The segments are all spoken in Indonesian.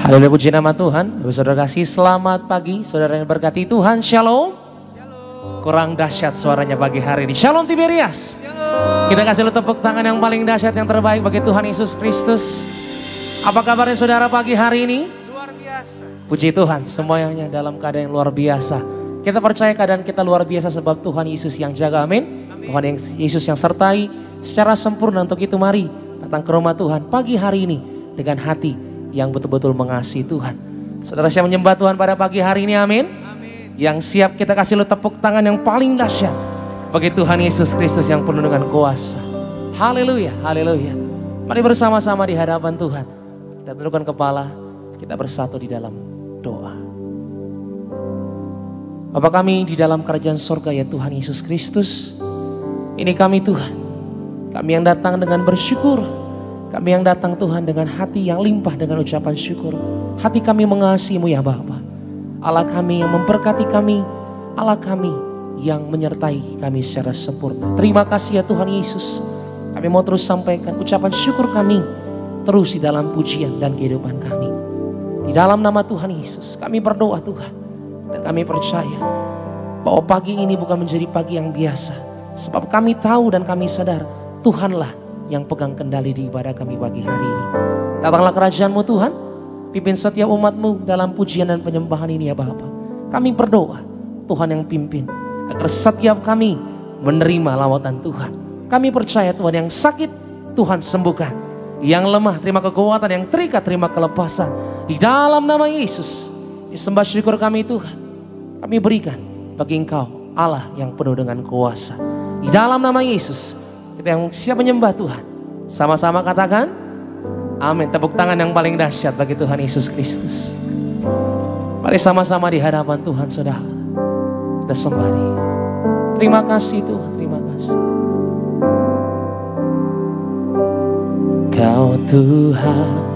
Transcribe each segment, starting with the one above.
Haleluya, puji nama Tuhan. Saudara kasih, selamat pagi. Saudara yang berkati Tuhan, shalom. Kurang dahsyat suaranya pagi hari ini. Shalom Tiberias. Kita kasih lu tepuk tangan yang paling dahsyat, yang terbaik bagi Tuhan Yesus Kristus. Apa kabarnya saudara pagi hari ini? Luar biasa. Puji Tuhan, semuanya dalam keadaan yang luar biasa. Kita percaya keadaan kita luar biasa sebab Tuhan Yesus yang jaga, amin. Tuhan Yesus yang sertai secara sempurna. Untuk itu mari datang ke rumah Tuhan pagi hari ini dengan hati yang betul-betul mengasihi Tuhan. Saudara siap menyembah Tuhan pada pagi hari ini, amin. Yang siap, kita kasih lu tepuk tangan yang paling dahsyat bagi Tuhan Yesus Kristus yang penuh dengan kuasa. Haleluya, haleluya. Mari bersama-sama di hadapan Tuhan. Kita tundukkan kepala, kita bersatu di dalam doa. Bapa kami di dalam kerajaan surga, ya Tuhan Yesus Kristus, ini kami Tuhan, kami yang datang dengan bersyukur, kami yang datang Tuhan dengan hati yang limpah dengan ucapan syukur. Hati kami mengasihi-Mu ya Bapa, Allah kami yang memberkati kami, Allah kami yang menyertai kami secara sempurna. Terima kasih ya Tuhan Yesus, kami mau terus sampaikan ucapan syukur kami terus di dalam pujian dan kehidupan kami. Di dalam nama Tuhan Yesus kami berdoa Tuhan. Dan kami percaya bahwa pagi ini bukan menjadi pagi yang biasa. Sebab kami tahu dan kami sadar Tuhanlah yang pegang kendali di ibadah kami pagi hari ini. Datanglah kerajaan-Mu Tuhan, pimpin setiap umat-Mu dalam pujian dan penyembahan ini ya Bapa. Kami berdoa Tuhan yang pimpin, agar setiap kami menerima lawatan Tuhan. Kami percaya Tuhan, yang sakit Tuhan sembuhkan, yang lemah terima kekuatan, yang terikat terima kelepasan. Di dalam nama Yesus, disembah syukur kami Tuhan, kami berikan bagi Engkau Allah yang penuh dengan kuasa. Di dalam nama Yesus, kita yang siap menyembah Tuhan, sama-sama katakan amin. Tepuk tangan yang paling dahsyat bagi Tuhan Yesus Kristus. Mari sama-sama di hadapan Tuhan saudara, kita sembah Dia. Terima kasih Tuhan, terima kasih. Kau Tuhan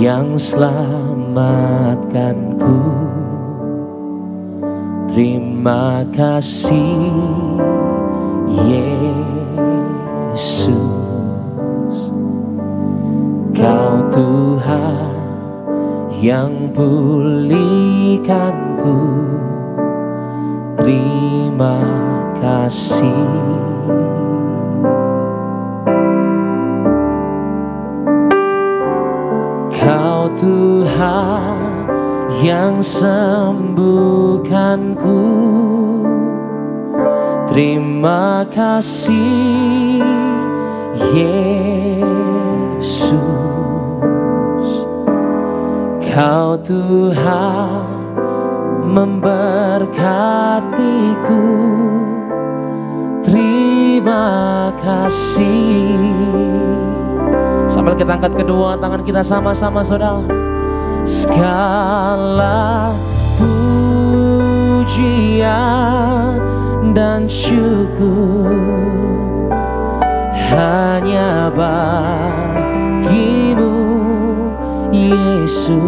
yang selamatkanku, terima kasih Yesus. Kau Tuhan yang pulihkanku, terima kasih. Kau Tuhan yang sembuhkanku, terima kasih Yesus. Kau Tuhan memberkatiku, terima kasih. Sambil kita angkat kedua tangan kita sama-sama saudara. Segala pujian dan syukur hanya bagi-Mu Yesus.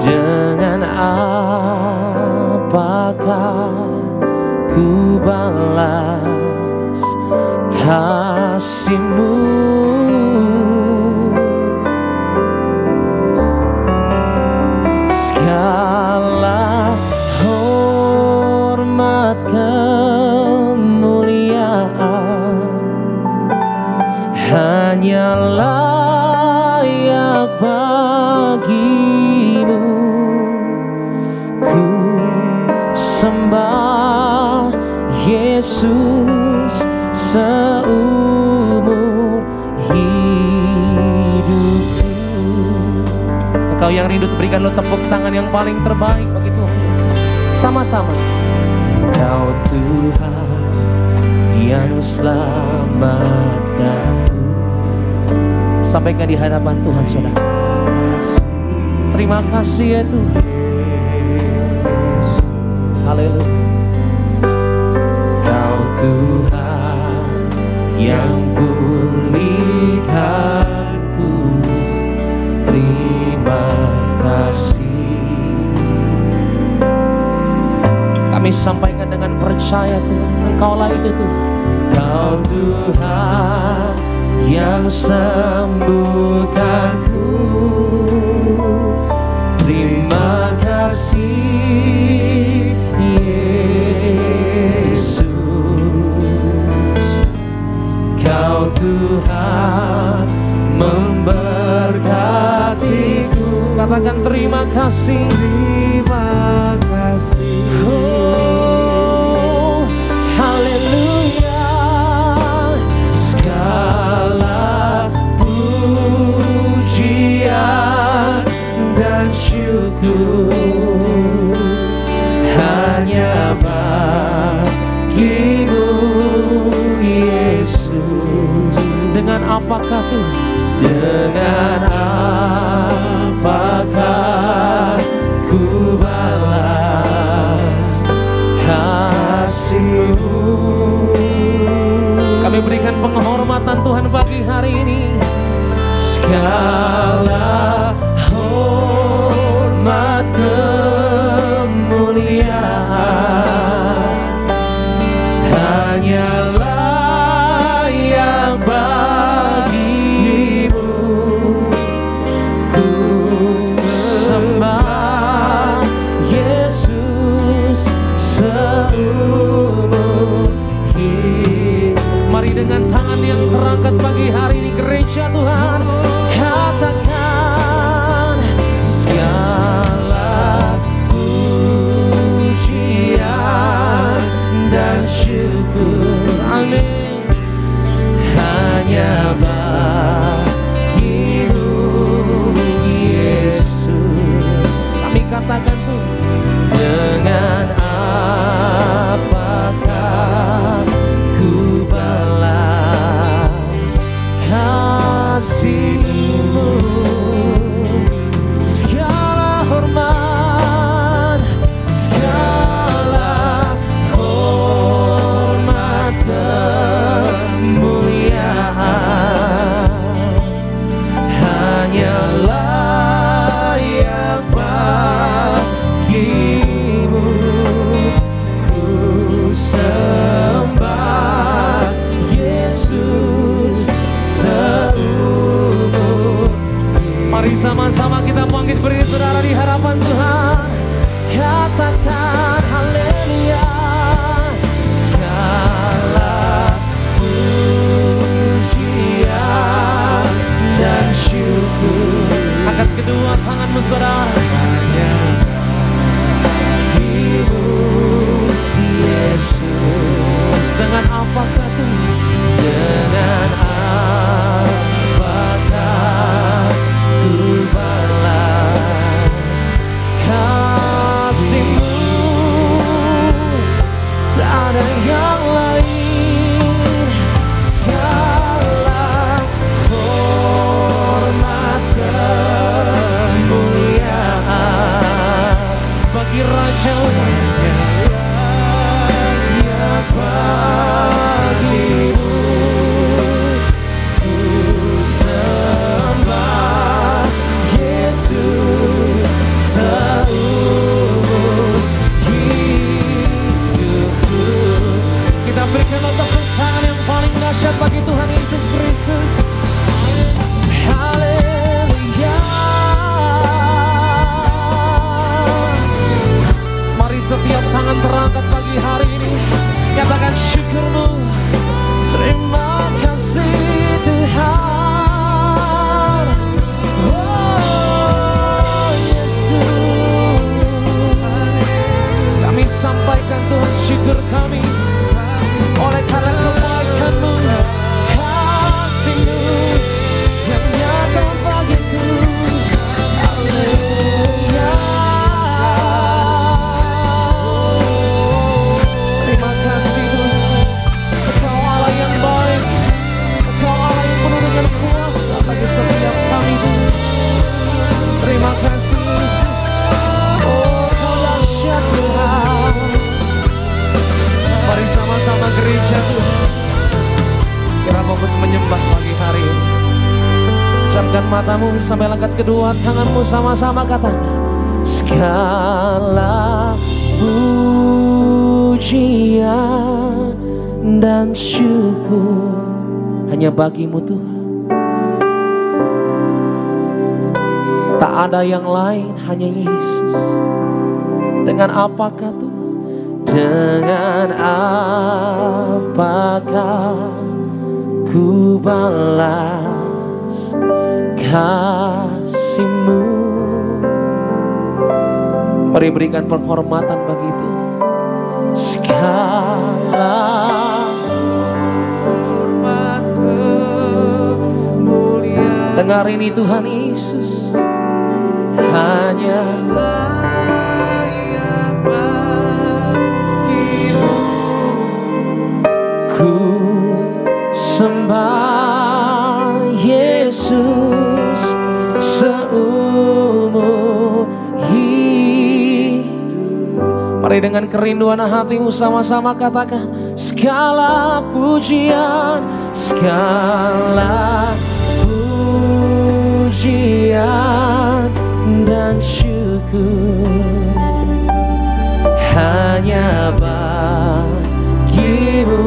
Dengan apakah ku balas kasih-Mu? Segala hormat kemuliaan hanya layak bagi-Mu. Ku sembah Yesus seumur hidupku. Engkau yang rindu, berikan lo tepuk tangan yang paling terbaik bagi Tuhan Yesus. Sama-sama. Kau Tuhan yang selamatkanku. Sampaikan di hadapan Tuhan saudara. Terima kasih ya Tuhan. Haleluya. Kau Tuhan yang pulihkanku, terima kasih. Kami sampaikan dengan percaya Tuhan, Engkaulah itu Tuhan. Kau Tuhan yang sembuhkanku, memberkatiku. Katakan terima kasih. Terima kasih. Oh, haleluya. Segala pujian dan syukur hanya bagimu, Yesus. Dengan apakah Tuhan? Dengan apakah ku balas kasih-Mu? Kami berikan penghormatan Tuhan pagi hari ini. Segala hormat kemuliaan hanyalah yang bagimu. Ku sembah Yesus seumur hidup. Mari dengan tangan yang terangkat pagi hari ini gereja Tuhan, katakan segala pujian dan syukur, amin, hanya bagimu, Yesus. Kami katakan tuh, dengan apakah ku balas kasih-Mu? Segala hormat, segala hormat kemuliaan hanyalah yang bagimu. Ku sembah Yesus seumur. Mari sama-sama kita bangkit berdiri saudara di hadapan Tuhan. Katakan haleluya. Segala pujian dan syukur. Angkat kedua tanganmu saudara. Bagimu, Yesus. Dengan apakah Tuhan? Dengan apakah ku balas kasih-Mu? Tak ada yang lain. Segala hormat kemuliaan bagi Raja yang bagimu. Ku sembah Yesus seumur hidupku. Kita berikan tepuk tangan yang paling dahsyat bagi Tuhan Yesus Kristus. Haleluya. Mari setiap tangan terangkat pagi hari ini, katakan syukur-Mu. Terima kasih Tuhan. Oh Yesus, kami sampaikan Tuhan syukur kami oleh karena kebaikan-Mu, kasih-Mu yang nyata bagiku. Haleluya. Terima kasih Tuhan, Engkau Allah yang baik, Engkau Allah yang penuh dengan kuasa bagi setiap kami Tuhan. Terima kasih Yesus. Oh Kau dahsyat Tuhan. Mari sama-sama gereja Tuhan, kita fokus menyembah pagi hari ini. Camkan matamu sampai angkat kedua tanganmu, sama-sama katakan segala pujian dan syukur hanya bagimu Tuhan. Tak ada yang lain, hanya Yesus. Dengan apakah Tuhan? Dengan apakah ku balas kasih-Mu. Mari berikan penghormatan bagi itu. Segala hormat kemuliaan dengar ini Tuhan Yesus, hanya layak bagimu. ku sembah Yesus seumur hidup. Mari dengan kerinduan hatimu sama-sama katakan, segala pujian, segala pujian dan syukur hanya bagimu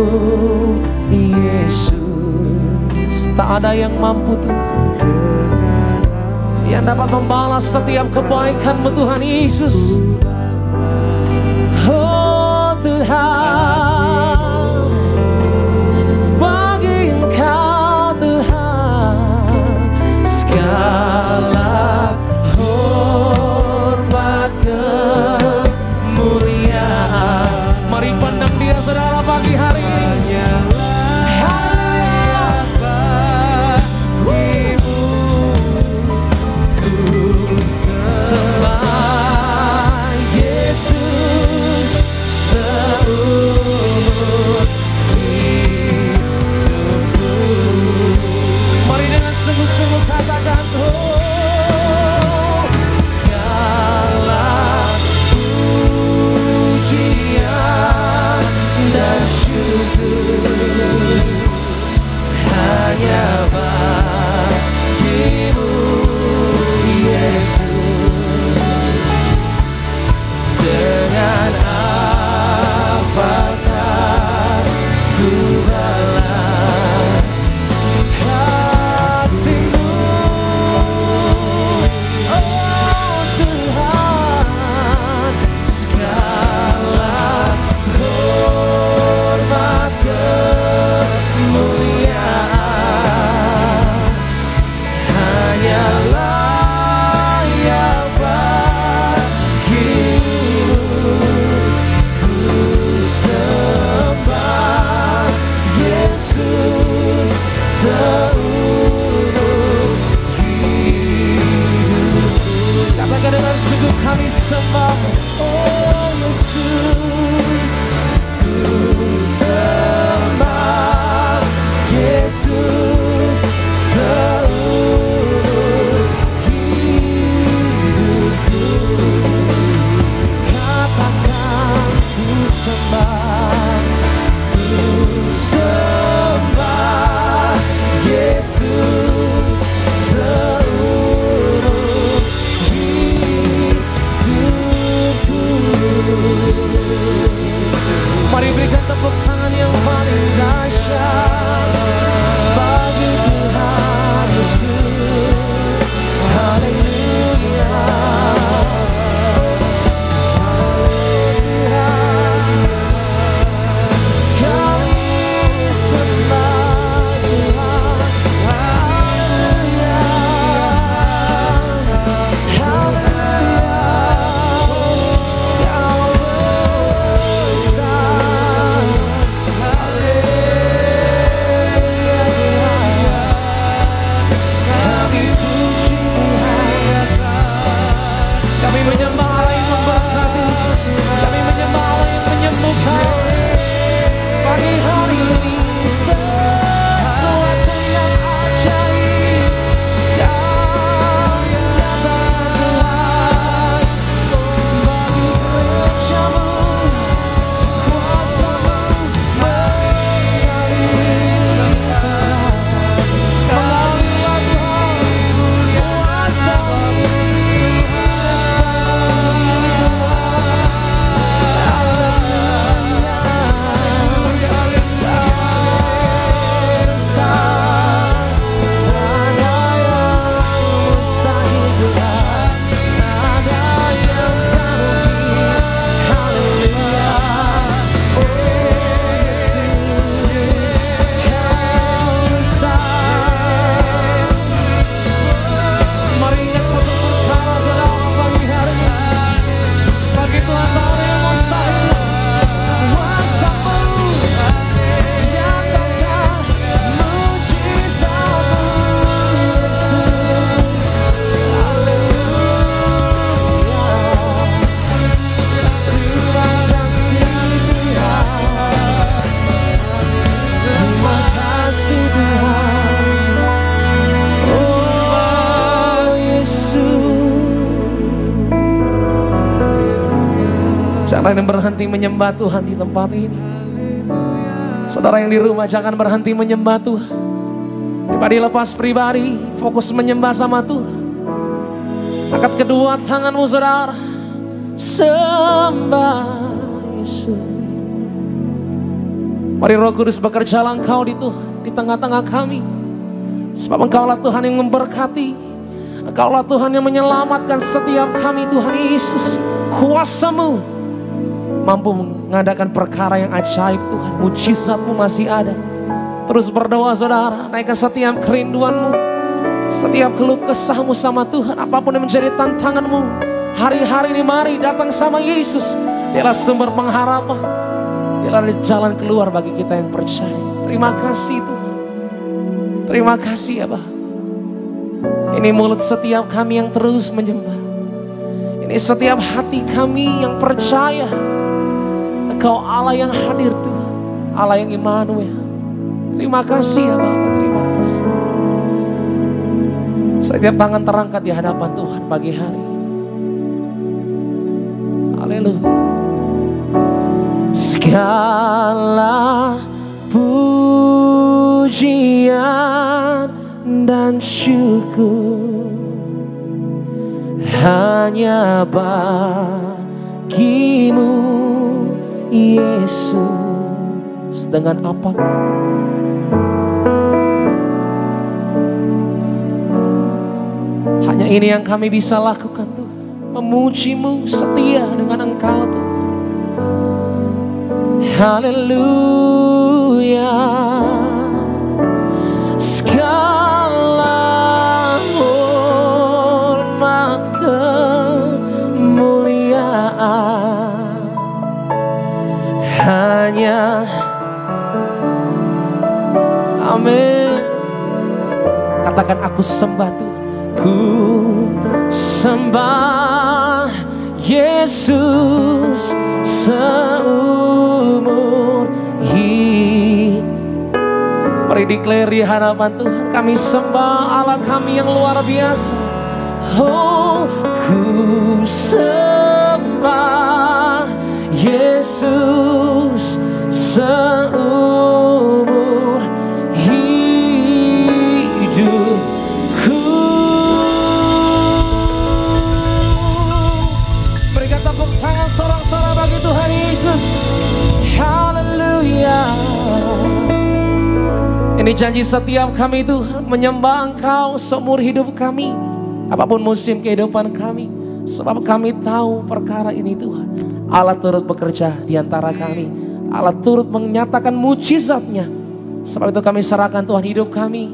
Yesus. Tak ada yang mampu Tuhan yang dapat membalas setiap kebaikan-Mu Tuhan Yesus. Oh Tuhan, bagi Engkau Tuhan segala hormat kemuliaan. Mari pandang Dia saudara pagi hari ini. Sembah Yesus seumur hidupku. Mari dengan sungguh-sungguh katakan, oh segala pujian dan syukur hanya bagimu Yesus. Dengan apakah ku balas kasih-Mu? Jangan berhenti menyembah Tuhan di tempat ini. Saudara yang di rumah jangan berhenti menyembah Tuhan. Pribadi lepas pribadi, fokus menyembah sama Tuhan. Angkat kedua tanganmu saudara, sembah Yesus. Mari Roh Kudus bekerjalah Engkau di tengah-tengah kami. Sebab Engkaulah Tuhan yang memberkati, Engkaulah Tuhan yang menyelamatkan setiap kami Tuhan Yesus. Kuasa-Mu mampu mengadakan perkara yang ajaib Tuhan. Mujizat-Mu masih ada. Terus berdoa saudara, naikkan setiap kerinduanmu, setiap keluh kesahmu sama Tuhan. Apapun yang menjadi tantanganmu hari-hari ini, mari datang sama Yesus. Dialah sumber pengharapan, dialah jalan keluar bagi kita yang percaya. Terima kasih Tuhan. Terima kasih ya Bapa. Ini mulut setiap kami yang terus menyembah. Ini setiap hati kami yang percaya Engkau Allah yang hadir Tuhan, Allah yang Immanuel. Terima kasih ya Bapa, terima kasih. Setiap tangan terangkat di hadapan Tuhan pagi hari. Haleluya. Segala pujian dan syukur hanya bagimu Yesus. Dengan apakah hanya ini yang kami bisa lakukan Tuhan, memuji-Mu, setia dengan Engkau Tuhan. Haleluya. Segala hormat kemuliaan hanya, amin. Katakan aku sembah Tuhan. Ku sembah Yesus seumur hidup. Mari declare di hadapan Tuhan, kami sembah Allah kami yang luar biasa. Oh, ku sembah Yesus seumur hidupku. Berikan tepuk tangan sorak-sorai bagi Tuhan Yesus. Haleluya. Ini janji setiap kami Tuhan, menyembah Engkau seumur hidup kami, apapun musim kehidupan kami. Sebab kami tahu perkara ini Tuhan, Allah turut bekerja di antara kami. Allah turut menyatakan mujizat-Nya. Sebab itu kami serahkan Tuhan hidup kami,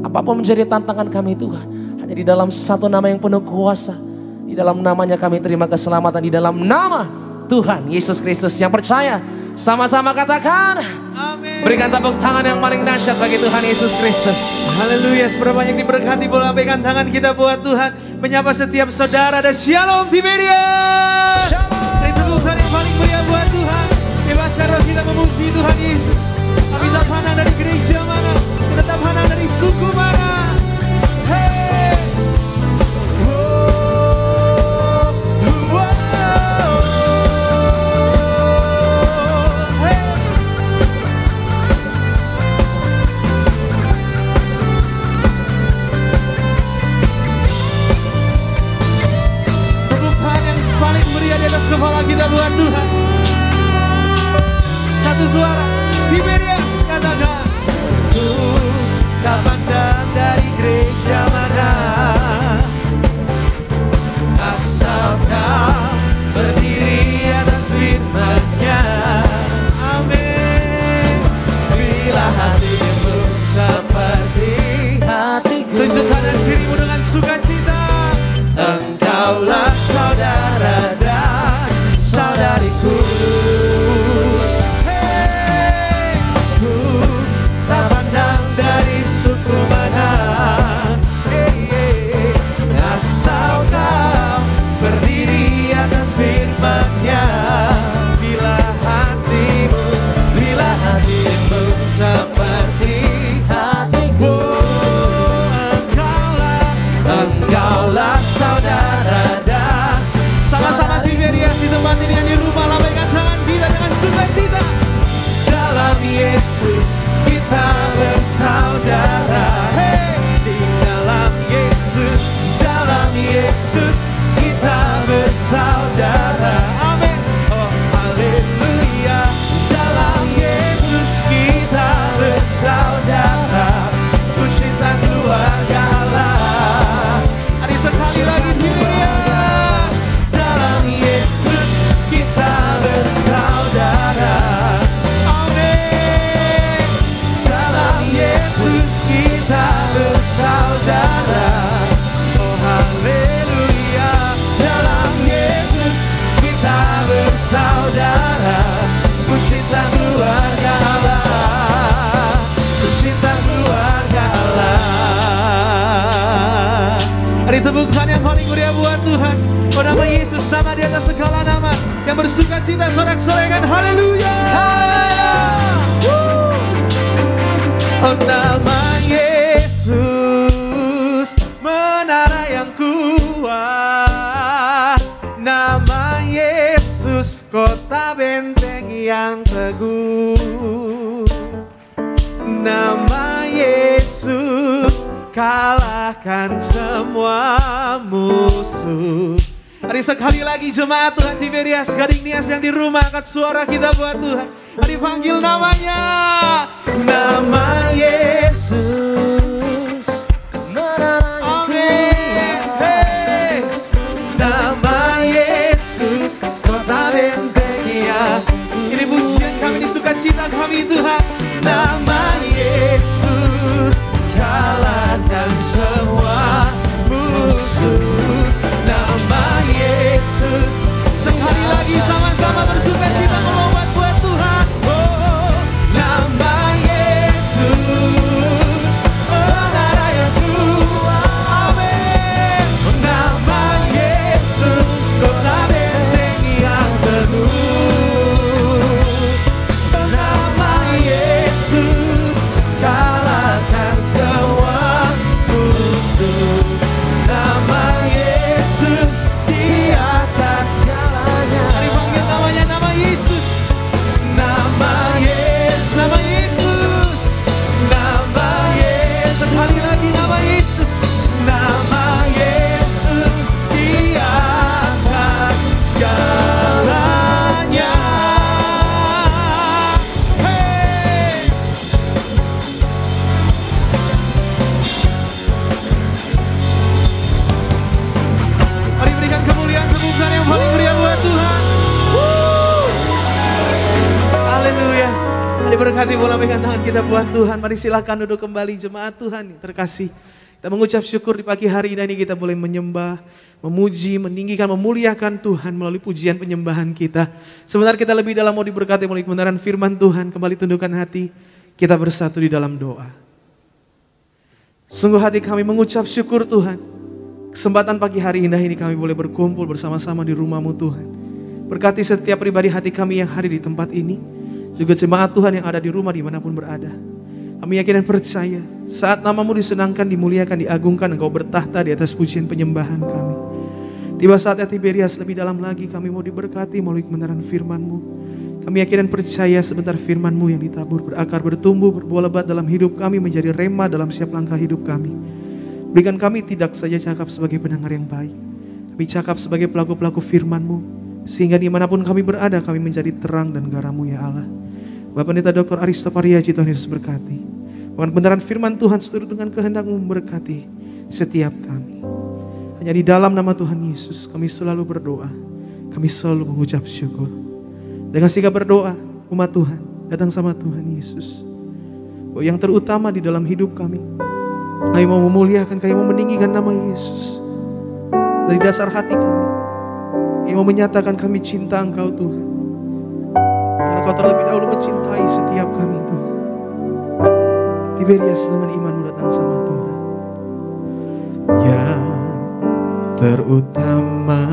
apapun menjadi tantangan kami Tuhan, hanya di dalam satu nama yang penuh kuasa. Di dalam namanya kami terima keselamatan, di dalam nama Tuhan Yesus Kristus. Yang percaya sama-sama katakan amin. Berikan tepuk tangan yang paling dahsyat bagi Tuhan Yesus Kristus. Haleluya. Seberapa banyak diberkati, boleh lambaikan tangan kita buat Tuhan, menyapa setiap saudara. Dan shalom di media. Beri tepuk tangan yang paling meriah buat Tuhan. Bebaskan roh kita memuji Tuhan Yesus. Kami tak pandang dari gereja mana, kita tak pandang dari suku mana. Hey. Di atas kepala kita buat Tuhan. Satu suara, Tiberias katakan, ku tak pandang dari gereja mana, asal kau berdiri atas firman-Nya. Amin. Bila hatimu seperti hatiku, tunjukkan dan dirimu dengan sukacita. Engkaulah saudara dan saudariku. Hey, ku tak pandang dari suku mana. Hey, hey, asal kau berdiri atas firman-Nya. Bila hatimu seperti hatiku, engkaulah saudara dan sama-sama Tiberias di tempat ini yang di rumah. Yesus kita bersaudara. Amin. Oh haleluya. Dalam Yesus kita bersaudara. Cinta keluarga Allah. Ada sekali lagi Tiberia. Dalam Yesus kita bersaudara. Amin. Dalam Yesus kita bersaudara. Oh haleluya. Dalam Yesus kita bersaudara. Cinta keluarga Allah. Cinta keluarga Allah. Hari tepuk tangan yang paling mulia buat Tuhan. Oh nama Yesus, nama di atas segala nama, yang bersuka cita sorak-sorangan. Haleluya. Oh nama Yesus, menara yang kuat. Nama Yesus, kota benteng yang teguh. Nama Yesus, kalahkan semua musuh. Hari sekali lagi jemaat Tuhan Tiberias, Gading Nias yang di rumah, angkat suara kita buat Tuhan. Hari panggil namanya. Nama Yesus, amin. Hey. Nama Yesus, kota benteng ya. Ini pujian kami, ini sukacita kami Tuhan. Nama Yesus, kalahkan semua musuh. Nama Yesus, sekali lagi sama-sama bersuka cita melompat buat Tuhan. Oh, nama Yesus, menara yang kuat. Amin. Nama Yesus, kota benteng yang teguh. Nama Yesus, kalahkan semua musuh. Nama Yesus di atas segalanya. Mari panggil namanya, nama Yesus. Nama Yesus, nama Yesus. Nama Yesus, sekali lagi nama Yesus. Nama Yesus di atas segalanya. Hey. Mari berikan kemuliaan, tepukan yang paling mulia buat Tuhan. Haleluya. Mari berkati bola pegang tangan kita buat Tuhan. Mari silakan duduk kembali jemaat Tuhan yang terkasih. Kita mengucap syukur di pagi hari ini kita boleh menyembah, memuji, meninggikan, memuliakan Tuhan melalui pujian penyembahan kita. Sebentar kita lebih dalam mau diberkati melalui kebenaran firman Tuhan. Kembali tundukkan hati, kita bersatu di dalam doa. Sungguh hati kami mengucap syukur Tuhan. Kesempatan pagi hari indah ini kami boleh berkumpul bersama-sama di rumah-Mu Tuhan. Berkati setiap pribadi hati kami yang hadir di tempat ini. Juga jemaat Tuhan yang ada di rumah dimanapun berada. Kami yakin dan percaya saat nama-Mu disenangkan, dimuliakan, diagungkan, Engkau bertahta di atas pujian penyembahan kami. Tiba saatnya Tiberias lebih dalam lagi kami mau diberkati melalui kebenaran firman-Mu. Kami yakin dan percaya sebentar firman-Mu yang ditabur, berakar, bertumbuh, berbuah lebat dalam hidup kami, menjadi rema dalam setiap langkah hidup kami. Berikan kami tidak saja cakap sebagai pendengar yang baik, tapi cakap sebagai pelaku-pelaku firman-Mu, sehingga dimanapun kami berada kami menjadi terang dan garam-Mu ya Allah. Bapak Pendeta Dr. Aristo Pariaji, Tuhan Yesus berkati. Bahkan kebenaran firman Tuhan seturut dengan kehendak-Mu memberkati setiap kami. Hanya di dalam nama Tuhan Yesus kami selalu berdoa, kami selalu mengucap syukur. Dengan sikap berdoa, umat Tuhan datang sama Tuhan Yesus. Bahwa yang terutama di dalam hidup kami mau memuliakan, kami mau meninggikan nama Yesus. Dari dasar hati kami mau menyatakan kami cinta Engkau Tuhan. Karena Kau terlebih dahulu mencintai setiap kami Tuhan. Tiberias dengan imanmu datang sama Tuhan. Yang terutama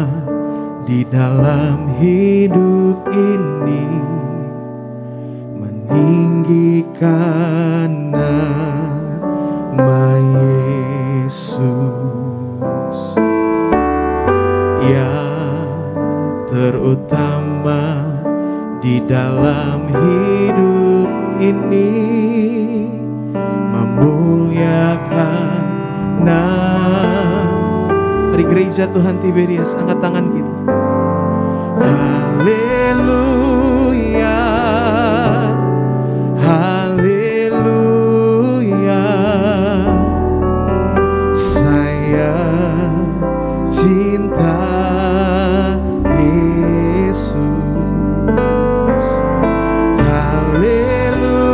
di dalam hidup ini, meninggikan nama Yesus. Yang terutama di dalam hidup ini, memuliakan nama. Mari Mari gereja Tuhan Tiberias, angkat tangan kita. Haleluya, haleluya. Saya cinta Yesus. Haleluya,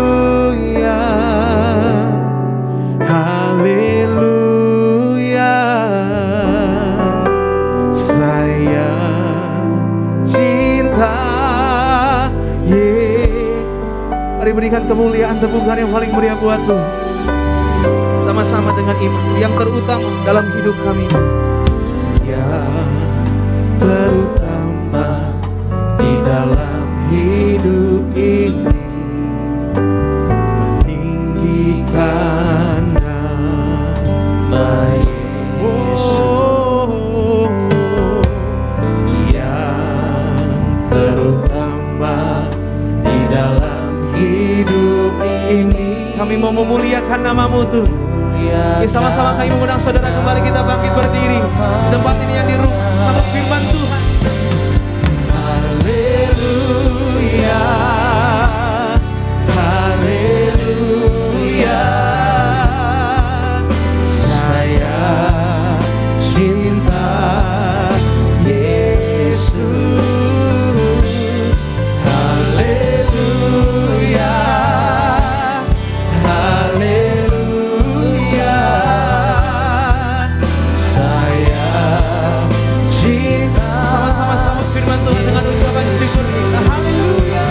haleluya. Saya cinta Yesus. Mari berikan kemuliaan, tepukan yang paling meriah buat Tuhan. Sama-sama dengan iman yang terutama dalam hidup kami. Yang terutama di dalam hidup ini, meninggikan nama Yesus. Yang terutama di dalam hidup ini, kami mau memuliakan nama-Mu Tuhan. Sama-sama kami mengundang saudara kembali kita bangkit berdiri di tempat ini yang diruh sama firman Tuhan. Haleluya, haleluya. Saya cinta Yesus. Haleluya, haleluya. Saya cinta. Sama-sama sambut firman Tuhan dengan ucapan syukur kita. Haleluya,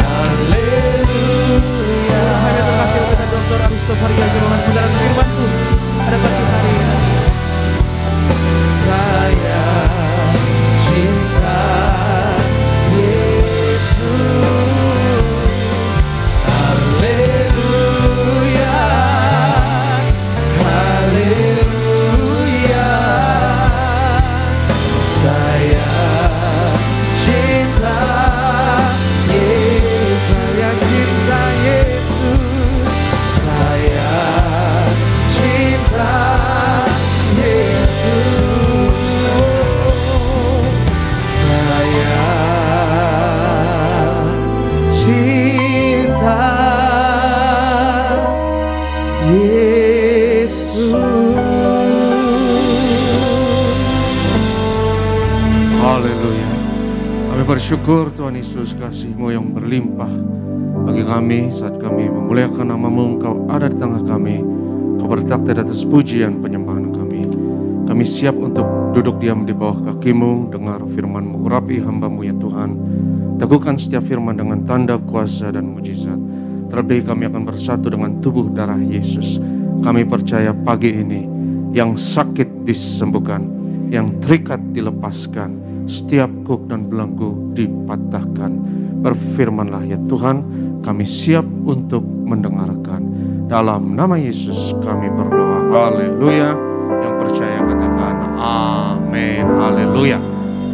haleluya. Kami terkasih kepada Dr. Aristo Faria Jerohan kebenaran firman Tuhan pada pagi hari ini. Saya cinta Yesus. Haleluya, haleluya. Saya cinta Yesus. Saya cinta Yesus. Saya cinta Yesus. Saya cinta Yesus. Haleluya. Kami bersyukur Tuhan Yesus, kasih-Mu yang berlimpah bagi kami saat kami memuliakan nama-Mu. Engkau ada di tengah kami. Kau bertakdir atas pujian penyembahan kami. Kami siap untuk duduk diam di bawah kaki-Mu, dengar firman-Mu, urapi hamba-Mu ya Tuhan. Teguhkan setiap firman dengan tanda kuasa dan mujizat. Terlebih kami akan bersatu dengan tubuh darah Yesus. Kami percaya pagi ini yang sakit disembuhkan, yang terikat dilepaskan, setiap kuk dan belenggu dipatahkan. Berfirmanlah ya Tuhan, kami siap untuk mendengarkan. Dalam nama Yesus kami berdoa. Haleluya. Yang percaya katakan amin. Haleluya.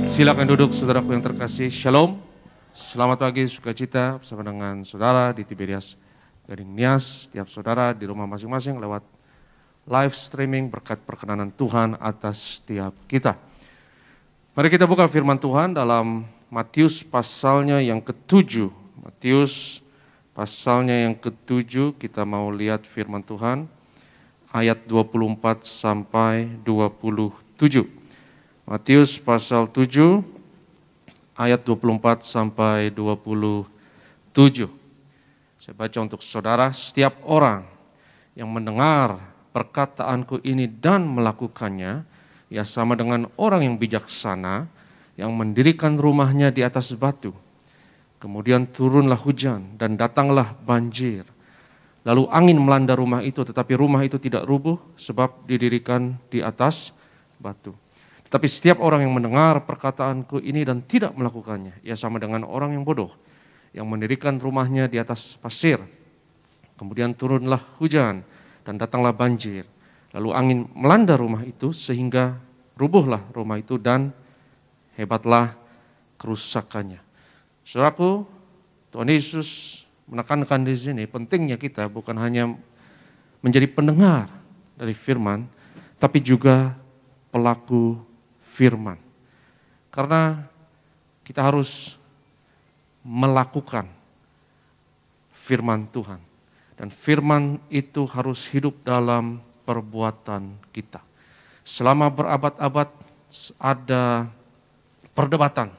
Silakan duduk saudaraku yang terkasih. Shalom. Selamat pagi, sukacita bersama dengan saudara di Tiberias Gading Nias. Setiap saudara di rumah masing-masing lewat live streaming, berkat perkenanan Tuhan atas setiap kita. Mari kita buka firman Tuhan dalam Matius pasalnya yang ke-7. Matius pasalnya yang ke-7, kita mau lihat firman Tuhan ayat 24 sampai 27. Matius pasal 7 ayat 24 sampai 27. Saya baca untuk saudara. Setiap orang yang mendengar perkataanku ini dan melakukannya, ia sama dengan orang yang bijaksana yang mendirikan rumahnya di atas batu. Kemudian turunlah hujan dan datanglah banjir. Lalu angin melanda rumah itu, tetapi rumah itu tidak rubuh sebab didirikan di atas batu. Tetapi setiap orang yang mendengar perkataanku ini dan tidak melakukannya, ia sama dengan orang yang bodoh, yang mendirikan rumahnya di atas pasir. Kemudian turunlah hujan dan datanglah banjir. Lalu angin melanda rumah itu sehingga rubuhlah rumah itu dan hebatlah kerusakannya. Saudaraku, Tuhan Yesus menekankan di sini pentingnya kita bukan hanya menjadi pendengar dari firman, tapi juga pelaku firman. Karena kita harus melakukan firman Tuhan. Dan firman itu harus hidup dalam perbuatan kita. Selama berabad-abad ada perdebatan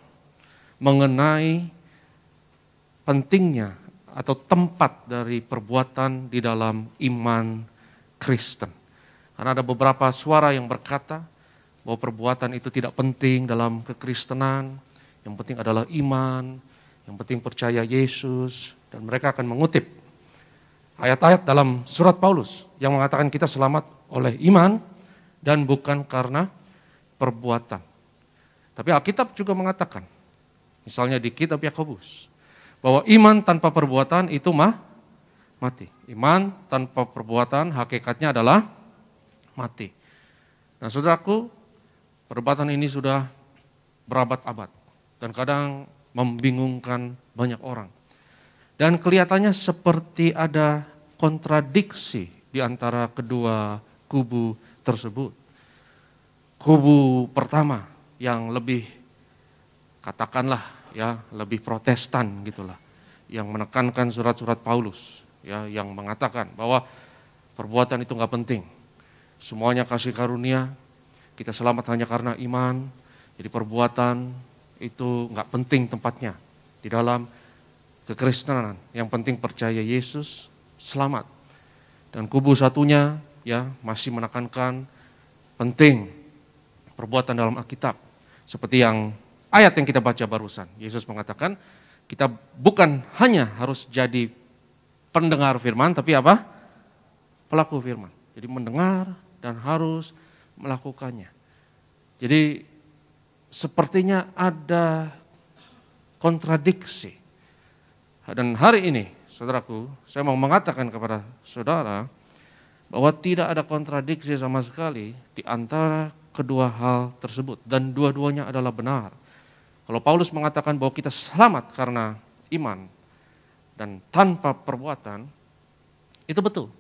mengenai pentingnya atau tempat dari perbuatan di dalam iman Kristen. Karena ada beberapa suara yang berkata bahwa perbuatan itu tidak penting dalam kekristenan, yang penting adalah iman, yang penting percaya Yesus, dan mereka akan mengutip ayat-ayat dalam surat Paulus yang mengatakan kita selamat oleh iman dan bukan karena perbuatan. Tapi Alkitab juga mengatakan, misalnya di kitab Yakobus, bahwa iman tanpa perbuatan itu mati. Iman tanpa perbuatan hakikatnya adalah mati. Nah saudaraku, perdebatan ini sudah berabad-abad dan kadang membingungkan banyak orang. Dan kelihatannya seperti ada kontradiksi di antara kedua kubu tersebut. Kubu pertama yang lebih katakanlah ya lebih Protestan gitulah, yang menekankan surat-surat Paulus ya, yang mengatakan bahwa perbuatan itu nggak penting, semuanya kasih karunia, kita selamat hanya karena iman, jadi perbuatan itu nggak penting tempatnya di dalam kekristenan, yang penting percaya Yesus selamat. Dan kubu satunya ya masih menekankan penting perbuatan dalam Alkitab, seperti yang ayat yang kita baca barusan. Yesus mengatakan kita bukan hanya harus jadi pendengar firman, tapi apa? Pelaku firman. Jadi mendengar dan harus melakukannya. Jadi sepertinya ada kontradiksi. Dan hari ini, saudaraku, saya mau mengatakan kepada saudara bahwa tidak ada kontradiksi sama sekali di antara kedua hal tersebut. Dan dua-duanya adalah benar. Kalau Paulus mengatakan bahwa kita selamat karena iman dan tanpa perbuatan, itu betul.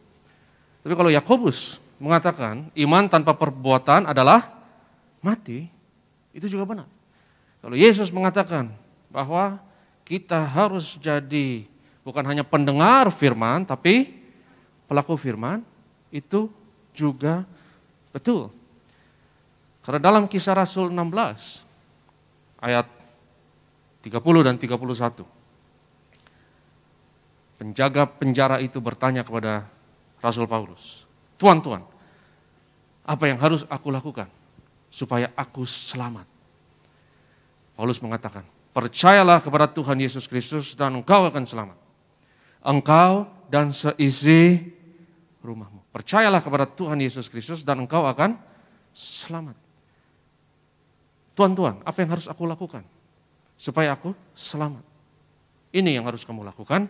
Tapi kalau Yakobus mengatakan iman tanpa perbuatan adalah mati, itu juga benar. Kalau Yesus mengatakan bahwa kita harus jadi bukan hanya pendengar firman, tapi pelaku firman, itu juga betul. Karena dalam Kisah Rasul 16, ayat 30 dan 31, penjaga penjara itu bertanya kepada Rasul Paulus, Tuan, apa yang harus aku lakukan supaya aku selamat? Paulus mengatakan, percayalah kepada Tuhan Yesus Kristus dan engkau akan selamat. Engkau dan seisi rumahmu. Percayalah kepada Tuhan Yesus Kristus dan engkau akan selamat. Tuan, apa yang harus aku lakukan supaya aku selamat? Ini yang harus kamu lakukan.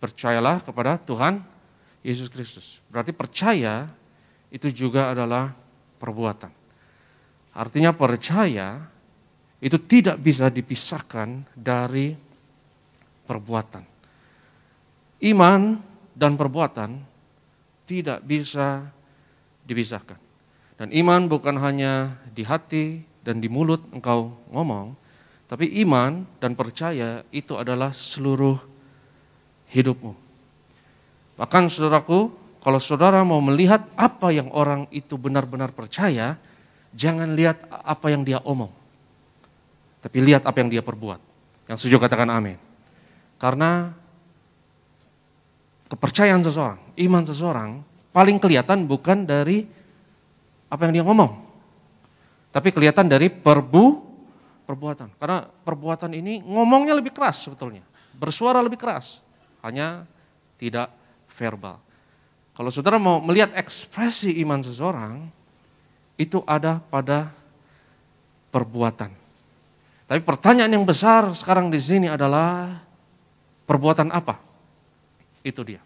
Percayalah kepada Tuhan Yesus Kristus. Berarti percaya itu juga adalah perbuatan. Artinya percaya itu tidak bisa dipisahkan dari perbuatan. Iman dan perbuatan tidak bisa dipisahkan. Dan iman bukan hanya di hati dan di mulut engkau ngomong, tapi iman dan percaya itu adalah seluruh hidupmu. Bahkan saudaraku, kalau saudara mau melihat apa yang orang itu benar-benar percaya, jangan lihat apa yang dia omong, tapi lihat apa yang dia perbuat. Yang setuju katakan amin. Karena kepercayaan seseorang, iman seseorang paling kelihatan bukan dari apa yang dia ngomong, tapi kelihatan dari perbuatan. Karena perbuatan ini ngomongnya lebih keras sebetulnya, bersuara lebih keras, hanya tidak verbal. Kalau saudara mau melihat ekspresi iman seseorang, itu ada pada perbuatan. Tapi pertanyaan yang besar sekarang di sini adalah perbuatan apa? Itu dia.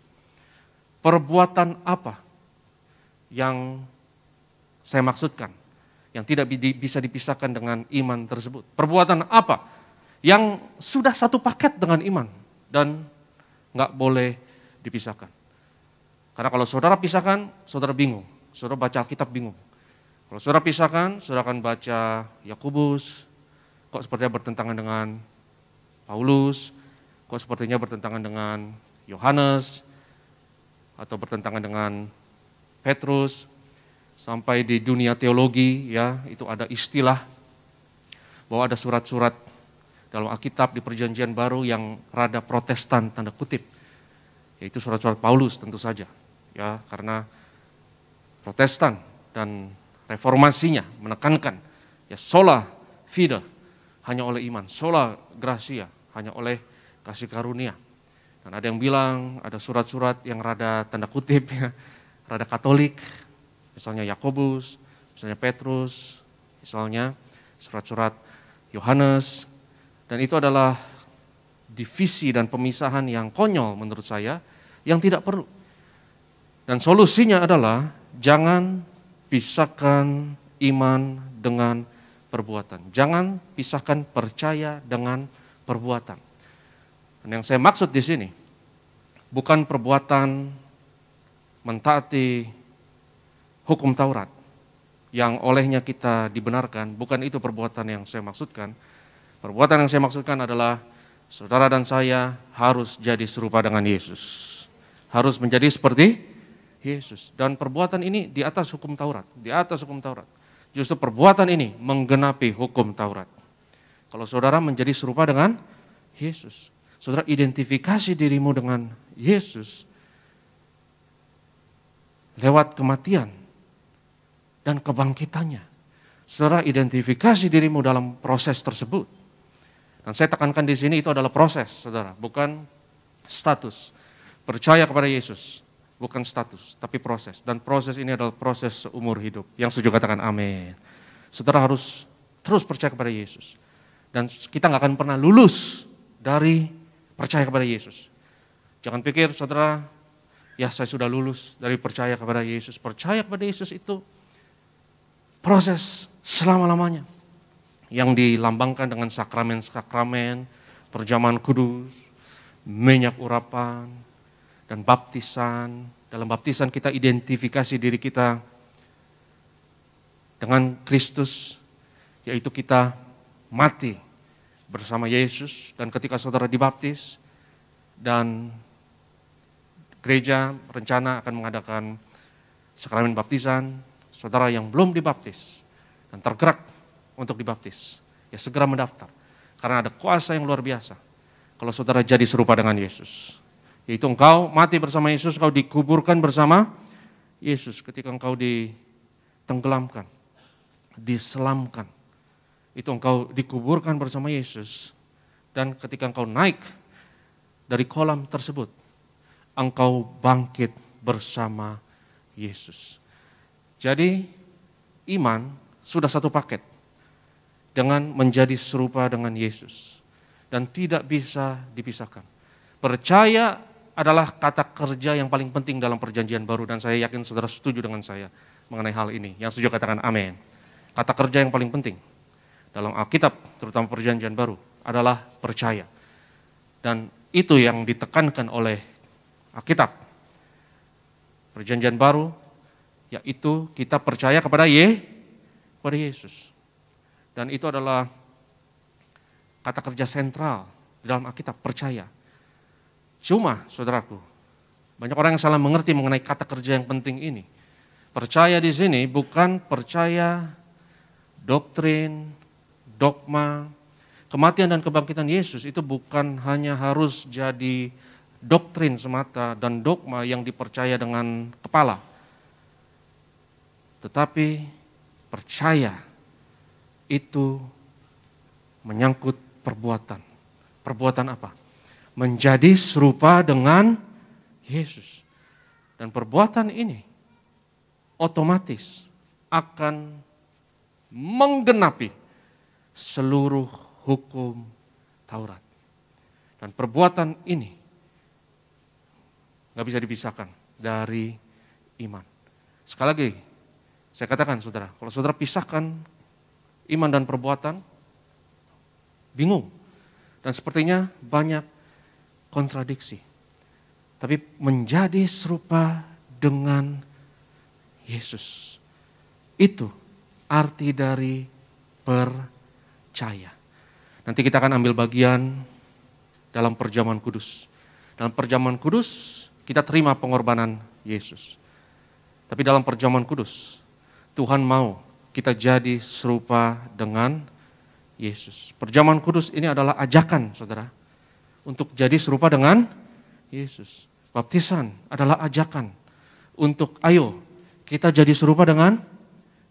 Perbuatan apa yang saya maksudkan, yang tidak bisa dipisahkan dengan iman tersebut? Perbuatan apa yang sudah satu paket dengan iman dan nggak boleh dipisahkan? Karena kalau saudara pisahkan, saudara bingung. Saudara baca Alkitab bingung. Kalau saudara pisahkan, saudara akan baca Yakobus, kok sepertinya bertentangan dengan Paulus, kok sepertinya bertentangan dengan Yohanes, atau bertentangan dengan Petrus. Sampai di dunia teologi ya, itu ada istilah bahwa ada surat-surat dalam Alkitab di Perjanjian Baru yang rada Protestan tanda kutip, yaitu surat-surat Paulus tentu saja ya, karena Protestan dan reformasinya menekankan ya sola fide, hanya oleh iman, sola gratia, hanya oleh kasih karunia. Dan ada yang bilang ada surat-surat yang rada tanda kutip ya, rada Katolik, misalnya Yakobus, misalnya Petrus, misalnya surat-surat Yohanes, dan itu adalah divisi dan pemisahan yang konyol menurut saya, yang tidak perlu. Dan solusinya adalah jangan pisahkan iman dengan perbuatan. Jangan pisahkan percaya dengan perbuatan. Dan yang saya maksud di sini bukan perbuatan mentaati hukum Taurat yang olehnya kita dibenarkan, bukan itu perbuatan yang saya maksudkan. Perbuatan yang saya maksudkan adalah saudara dan saya harus jadi serupa dengan Yesus. Harus menjadi seperti Yesus. Dan perbuatan ini di atas hukum Taurat, di atas hukum Taurat. Justru perbuatan ini menggenapi hukum Taurat. Kalau saudara menjadi serupa dengan Yesus, saudara identifikasi dirimu dengan Yesus lewat kematian dan kebangkitannya. Saudara identifikasi dirimu dalam proses tersebut. Dan saya tekankan di sini itu adalah proses, saudara, bukan status. Percaya kepada Yesus, bukan status, tapi proses. Dan proses ini adalah proses seumur hidup. Yang setuju katakan amin. Saudara harus terus percaya kepada Yesus. Dan kita nggak akan pernah lulus dari percaya kepada Yesus. Jangan pikir saudara, ya saya sudah lulus dari percaya kepada Yesus. Percaya kepada Yesus itu proses selama-lamanya. Yang dilambangkan dengan sakramen-sakramen, perjamuan kudus, minyak urapan, dan baptisan. Dalam baptisan kita identifikasi diri kita dengan Kristus, yaitu kita mati bersama Yesus. Dan ketika saudara dibaptis, dan gereja rencana akan mengadakan sakramen baptisan, saudara yang belum dibaptis dan tergerak untuk dibaptis, ya segera mendaftar. Karena ada kuasa yang luar biasa kalau saudara jadi serupa dengan Yesus. Yaitu engkau mati bersama Yesus, engkau dikuburkan bersama Yesus. Ketika engkau ditenggelamkan, diselamkan, itu engkau dikuburkan bersama Yesus. Dan ketika engkau naik dari kolam tersebut, engkau bangkit bersama Yesus. Jadi iman sudah satu paket dengan menjadi serupa dengan Yesus. Dan tidak bisa dipisahkan. Percaya adalah kata kerja yang paling penting dalam perjanjian baru. Dan saya yakin saudara setuju dengan saya mengenai hal ini. Yang setuju katakan amin. Kata kerja yang paling penting dalam Alkitab, terutama perjanjian baru, adalah percaya. Dan itu yang ditekankan oleh Alkitab. Perjanjian baru, yaitu kita percaya kepada Yesus. Dan itu adalah kata kerja sentral di dalam Alkitab, percaya. Cuma, saudaraku, banyak orang yang salah mengerti mengenai kata kerja yang penting ini. Percaya di sini bukan percaya doktrin, dogma, kematian dan kebangkitan Yesus itu bukan hanya harus jadi doktrin semata dan dogma yang dipercaya dengan kepala. Tetapi percaya itu menyangkut perbuatan. Perbuatan apa? Menjadi serupa dengan Yesus. Dan perbuatan ini otomatis akan menggenapi seluruh hukum Taurat. Dan perbuatan ini gak bisa dipisahkan dari iman. Sekali lagi, saya katakan saudara, kalau saudara pisahkan iman dan perbuatan, bingung. Dan sepertinya banyak kontradiksi. Tapi menjadi serupa dengan Yesus, itu arti dari percaya. Nanti kita akan ambil bagian dalam perjamuan kudus. Dalam perjamuan kudus kita terima pengorbanan Yesus. Tapi dalam perjamuan kudus Tuhan mau kita jadi serupa dengan Yesus. Perjamuan kudus ini adalah ajakan, saudara, untuk jadi serupa dengan Yesus. Baptisan adalah ajakan untuk ayo kita jadi serupa dengan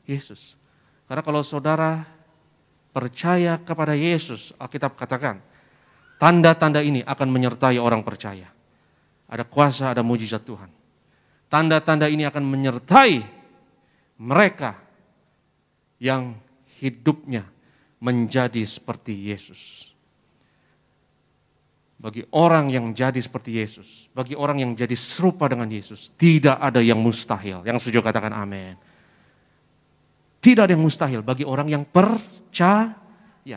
Yesus. Karena kalau saudara percaya kepada Yesus, Alkitab katakan, tanda-tanda ini akan menyertai orang percaya. Ada kuasa, ada mujizat Tuhan. Tanda-tanda ini akan menyertai mereka yang hidupnya menjadi seperti Yesus. Bagi orang yang jadi seperti Yesus, bagi orang yang jadi serupa dengan Yesus, tidak ada yang mustahil. Yang setuju katakan amin. Tidak ada yang mustahil bagi orang yang percaya.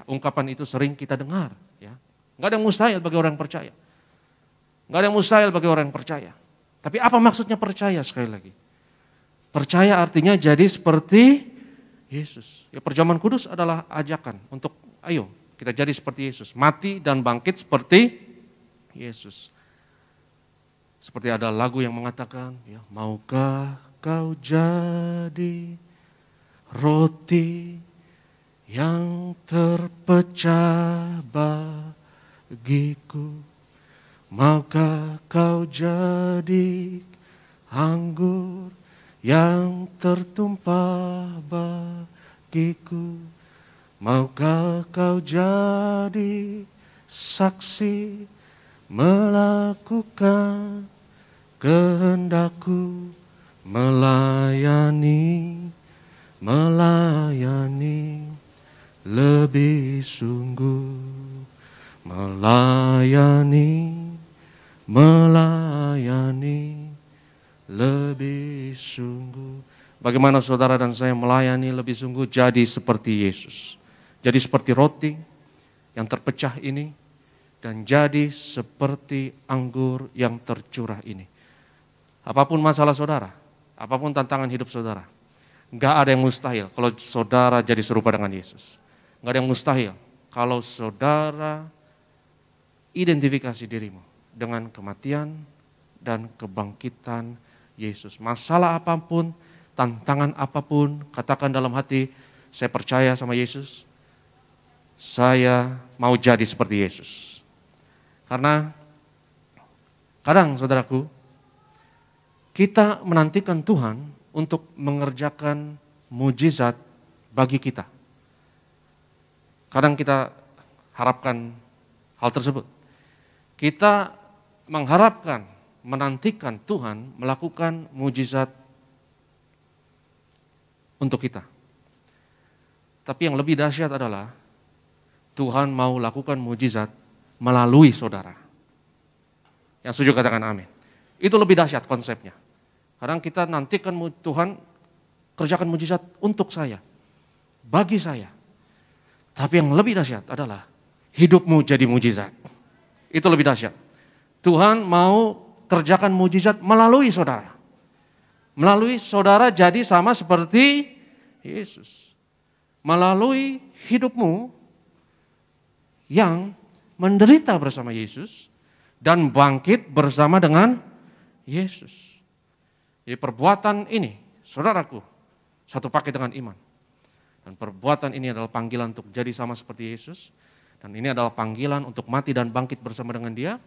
Ungkapan itu sering kita dengar. Ya. Nggak ada yang mustahil bagi orang yang percaya. Nggak ada yang mustahil bagi orang yang percaya. Tapi apa maksudnya percaya sekali lagi? Percaya artinya jadi seperti Yesus. Ya, perjamuan kudus adalah ajakan untuk ayo kita jadi seperti Yesus. Mati dan bangkit seperti Yesus. Seperti ada lagu yang mengatakan, ya, maukah kau jadi roti yang terpecah bagiku, maukah kau jadi anggur yang tertumpah bagiku, maukah kau jadi saksi melakukan kehendakku, melayani lebih sungguh, melayani lebih sungguh. Bagaimana saudara dan saya melayani lebih sungguh? Jadi seperti Yesus. Jadi seperti roti yang terpecah ini, dan jadi seperti anggur yang tercurah ini. Apapun masalah saudara, apapun tantangan hidup saudara, nggak ada yang mustahil kalau saudara jadi serupa dengan Yesus. Nggak ada yang mustahil kalau saudara identifikasi dirimu dengan kematian dan kebangkitan Yesus. Masalah apapun, tantangan apapun, katakan dalam hati, saya percaya sama Yesus, saya mau jadi seperti Yesus. Karena kadang saudaraku, kita menantikan Tuhan untuk mengerjakan mujizat bagi kita. Kadang kita harapkan hal tersebut. Kita mengharapkan, menantikan Tuhan melakukan mujizat untuk kita. Tapi yang lebih dahsyat adalah Tuhan mau lakukan mujizat melalui saudara. Yang setuju katakan amin. Itu lebih dahsyat konsepnya. Kadang kita nantikan Tuhan kerjakan mujizat untuk saya, bagi saya. Tapi yang lebih dahsyat adalah hidupmu jadi mujizat. Itu lebih dahsyat. Tuhan mau kerjakan mujizat melalui saudara. Melalui saudara jadi sama seperti Yesus. Melalui hidupmu yang menderita bersama Yesus dan bangkit bersama dengan Yesus. Jadi perbuatan ini, saudaraku, satu paket dengan iman. Dan perbuatan ini adalah panggilan untuk jadi sama seperti Yesus. Dan ini adalah panggilan untuk mati dan bangkit bersama dengan Dia.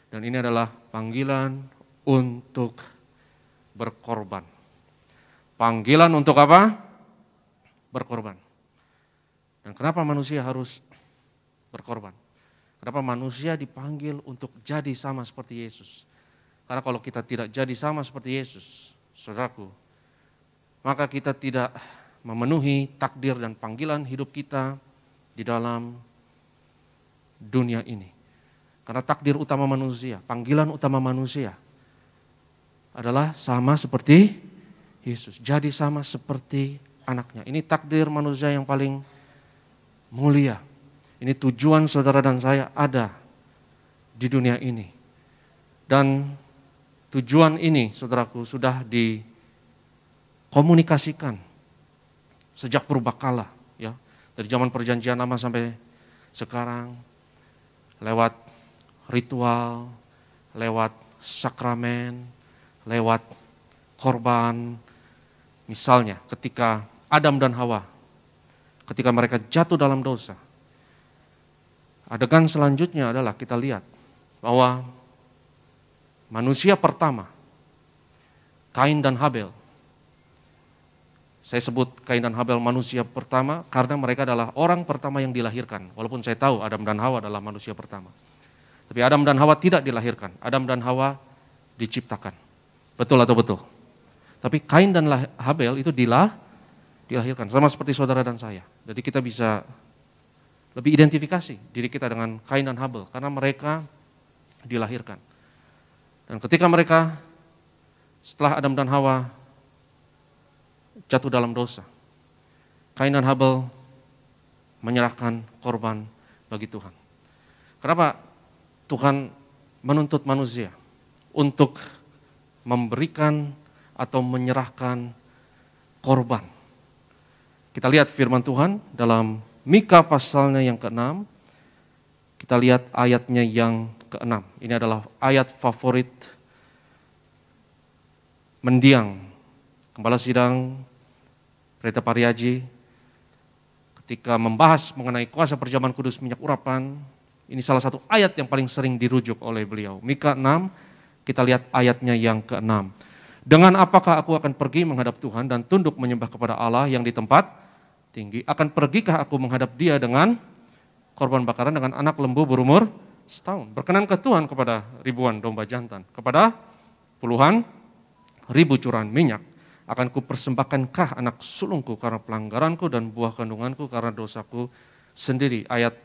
Dan ini adalah panggilan untuk berkorban. Panggilan untuk apa? Berkorban. Dan kenapa manusia harus berkorban? Kenapa manusia dipanggil untuk jadi sama seperti Yesus? Karena kalau kita tidak jadi sama seperti Yesus, saudaraku, maka kita tidak memenuhi takdir dan panggilan hidup kita di dalam dunia ini. Karena takdir utama manusia, panggilan utama manusia adalah sama seperti Yesus. Jadi sama seperti anaknya. Ini takdir manusia yang paling mulia. Ini tujuan saudara dan saya ada di dunia ini. Dan tujuan ini, saudaraku, sudah dikomunikasikan sejak purbakala, ya, dari zaman perjanjian lama sampai sekarang, lewat ritual, lewat sakramen, lewat korban. Misalnya ketika Adam dan Hawa, ketika mereka jatuh dalam dosa, adegan selanjutnya adalah kita lihat bahwa manusia pertama, Kain dan Habel. Saya sebut Kain dan Habel manusia pertama karena mereka adalah orang pertama yang dilahirkan. Walaupun saya tahu Adam dan Hawa adalah manusia pertama. Tapi Adam dan Hawa tidak dilahirkan. Adam dan Hawa diciptakan. Betul atau betul? Tapi Kain dan Habel itu dilahirkan. Sama seperti saudara dan saya. Jadi kita bisa lebih identifikasi diri kita dengan Kain dan Habel. Karena mereka dilahirkan. Dan ketika mereka setelah Adam dan Hawa jatuh dalam dosa, Kain dan Habel menyerahkan korban bagi Tuhan. Kenapa Tuhan menuntut manusia untuk memberikan atau menyerahkan korban? Kita lihat firman Tuhan dalam Mika pasalnya yang ke-6. Kita lihat ayatnya yang ke-6. Ini adalah ayat favorit mendiang Gembala Sidang Pendeta Pariaji ketika membahas mengenai kuasa perjamuan kudus minyak urapan. Ini salah satu ayat yang paling sering dirujuk oleh beliau. Mika 6, kita lihat ayatnya yang ke-6. Dengan apakah aku akan pergi menghadap Tuhan dan tunduk menyembah kepada Allah yang di tempat tinggi? Akan pergikah aku menghadap Dia dengan korban bakaran dengan anak lembu berumur setahun? Berkenankah Tuhan kepada ribuan domba jantan? Kepada puluhan ribu curahan minyak? Akan kupersembahkankah anak sulungku karena pelanggaranku dan buah kandunganku karena dosaku sendiri? Ayat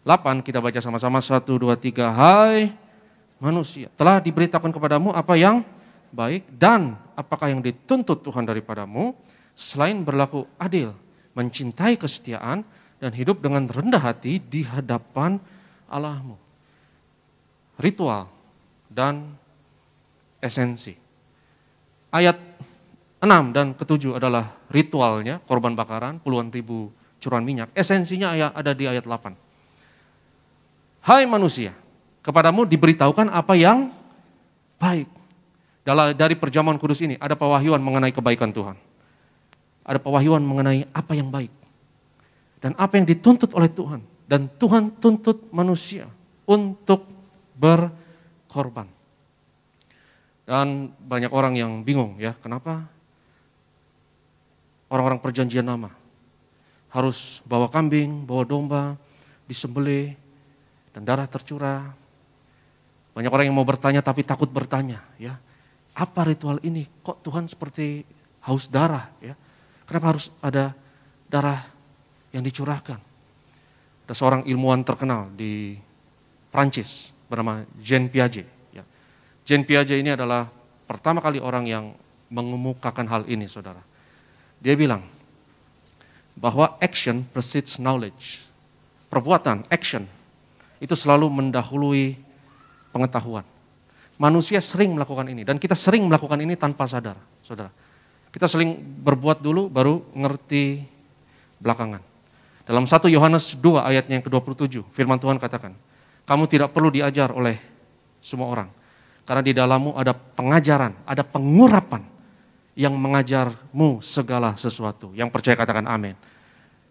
8 kita baca sama-sama, 1, 2, 3. Hai manusia, telah diberitakan kepadamu apa yang baik dan apakah yang dituntut Tuhan daripadamu selain berlaku adil, mencintai kesetiaan dan hidup dengan rendah hati di hadapan Allahmu. Ritual dan esensi. Ayat 6 dan ke-7 adalah ritualnya, korban bakaran, puluhan ribu curahan minyak. Esensinya ada di ayat 8. Hai manusia, kepadamu diberitahukan apa yang baik. Dari perjamuan kudus ini ada pewahyuan mengenai kebaikan Tuhan. Ada pewahyuan mengenai apa yang baik. Dan apa yang dituntut oleh Tuhan. Dan Tuhan tuntut manusia untuk berkorban. Dan banyak orang yang bingung ya, kenapa orang-orang perjanjian lama harus bawa kambing, bawa domba, disembelih, dan darah tercurah. Banyak orang yang mau bertanya tapi takut bertanya, ya. Apa ritual ini? Kok Tuhan seperti haus darah, ya? Kenapa harus ada darah yang dicurahkan? Ada seorang ilmuwan terkenal di Prancis bernama Jean Piaget. Ya. Jean Piaget ini adalah pertama kali orang yang mengemukakan hal ini, saudara. Dia bilang bahwa action precedes knowledge. Perbuatan, action, itu selalu mendahului pengetahuan. Manusia sering melakukan ini dan kita sering melakukan ini tanpa sadar, saudara. Kita sering berbuat dulu baru ngerti belakangan. Dalam 1 Yohanes 2 ayatnya yang ke-27, firman Tuhan katakan, kamu tidak perlu diajar oleh semua orang. Karena di dalammu ada pengajaran, ada pengurapan yang mengajarmu segala sesuatu. Yang percaya katakan amin.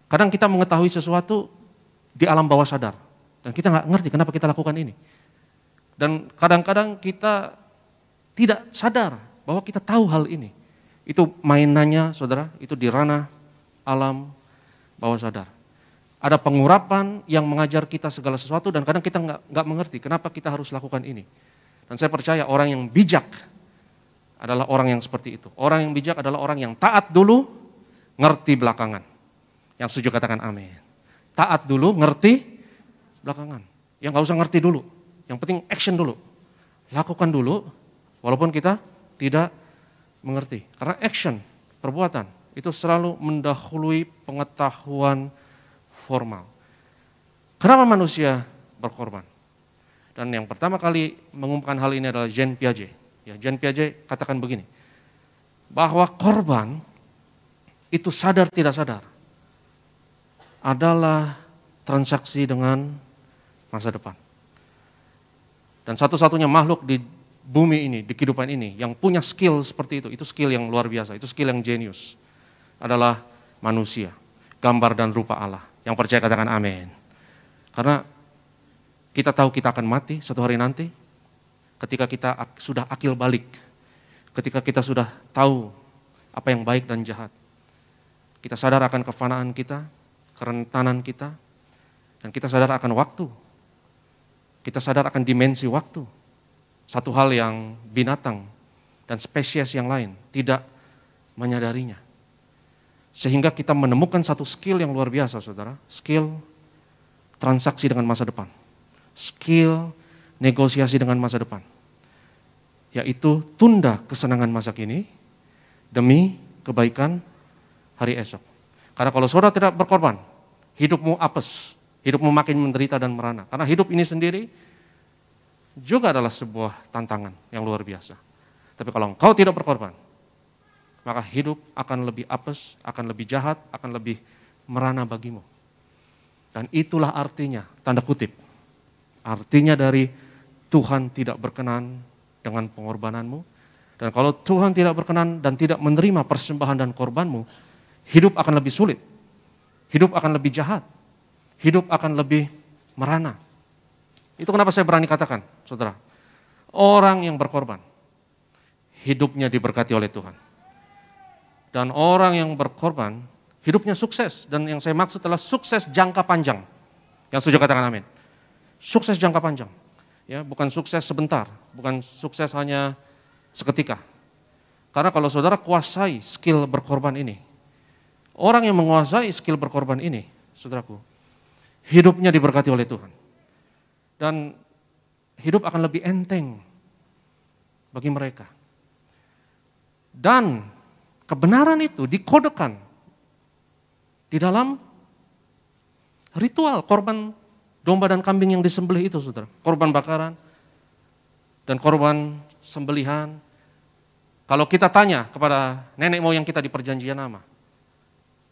Kadang kita mengetahui sesuatu di alam bawah sadar. Dan kita nggak ngerti kenapa kita lakukan ini. Dan kadang-kadang kita tidak sadar bahwa kita tahu hal ini. Itu mainannya, saudara, itu di ranah alam bawah sadar. Ada pengurapan yang mengajar kita segala sesuatu dan kadang kita nggak mengerti kenapa kita harus lakukan ini. Dan saya percaya orang yang bijak adalah orang yang seperti itu. Orang yang bijak adalah orang yang taat dulu, ngerti belakangan. Yang setuju katakan amin. Taat dulu, ngerti belakangan. Yang nggak usah ngerti dulu. Yang penting action dulu. Lakukan dulu, walaupun kita tidak mengerti. Karena action, perbuatan, itu selalu mendahului pengetahuan formal. Kenapa manusia berkorban? Dan yang pertama kali mengumumkan hal ini adalah Jean Piaget. Ya, Jean Piaget katakan begini, bahwa korban itu sadar tidak sadar adalah transaksi dengan masa depan. Dan satu-satunya makhluk di bumi ini, di kehidupan ini, yang punya skill seperti itu skill yang luar biasa, itu skill yang jenius, adalah manusia, gambar dan rupa Allah. Yang percaya katakan amin. Karena kita tahu kita akan mati suatu hari nanti, ketika kita sudah akil balik, ketika kita sudah tahu apa yang baik dan jahat. Kita sadar akan kefanaan kita, kerentanan kita, dan kita sadar akan waktu. Kita sadar akan dimensi waktu. Satu hal yang binatang dan spesies yang lain tidak menyadarinya. Sehingga kita menemukan satu skill yang luar biasa, saudara. Skill transaksi dengan masa depan. Skill negosiasi dengan masa depan. Yaitu tunda kesenangan masa kini demi kebaikan hari esok. Karena kalau saudara tidak berkorban, hidupmu apes, hidupmu makin menderita dan merana. Karena hidup ini sendiri juga adalah sebuah tantangan yang luar biasa. Tapi kalau engkau tidak berkorban, maka hidup akan lebih apes, akan lebih jahat, akan lebih merana bagimu. Dan itulah artinya, tanda kutip, artinya dari Tuhan tidak berkenan dengan pengorbananmu. Dan kalau Tuhan tidak berkenan dan tidak menerima persembahan dan korbanmu, hidup akan lebih sulit, hidup akan lebih jahat, hidup akan lebih merana. Itu kenapa saya berani katakan, saudara, orang yang berkorban, hidupnya diberkati oleh Tuhan. Dan orang yang berkorban, hidupnya sukses. Dan yang saya maksud adalah sukses jangka panjang. Yang setuju katakan amin. Sukses jangka panjang. Ya, bukan sukses sebentar, bukan sukses hanya seketika. Karena kalau saudara kuasai skill berkorban ini, orang yang menguasai skill berkorban ini, saudaraku, hidupnya diberkati oleh Tuhan. Dan hidup akan lebih enteng bagi mereka. Dan kebenaran itu dikodekan di dalam ritual korban domba dan kambing yang disembelih itu, saudara. Korban bakaran dan korban sembelihan. Kalau kita tanya kepada nenek moyang kita di perjanjian lama,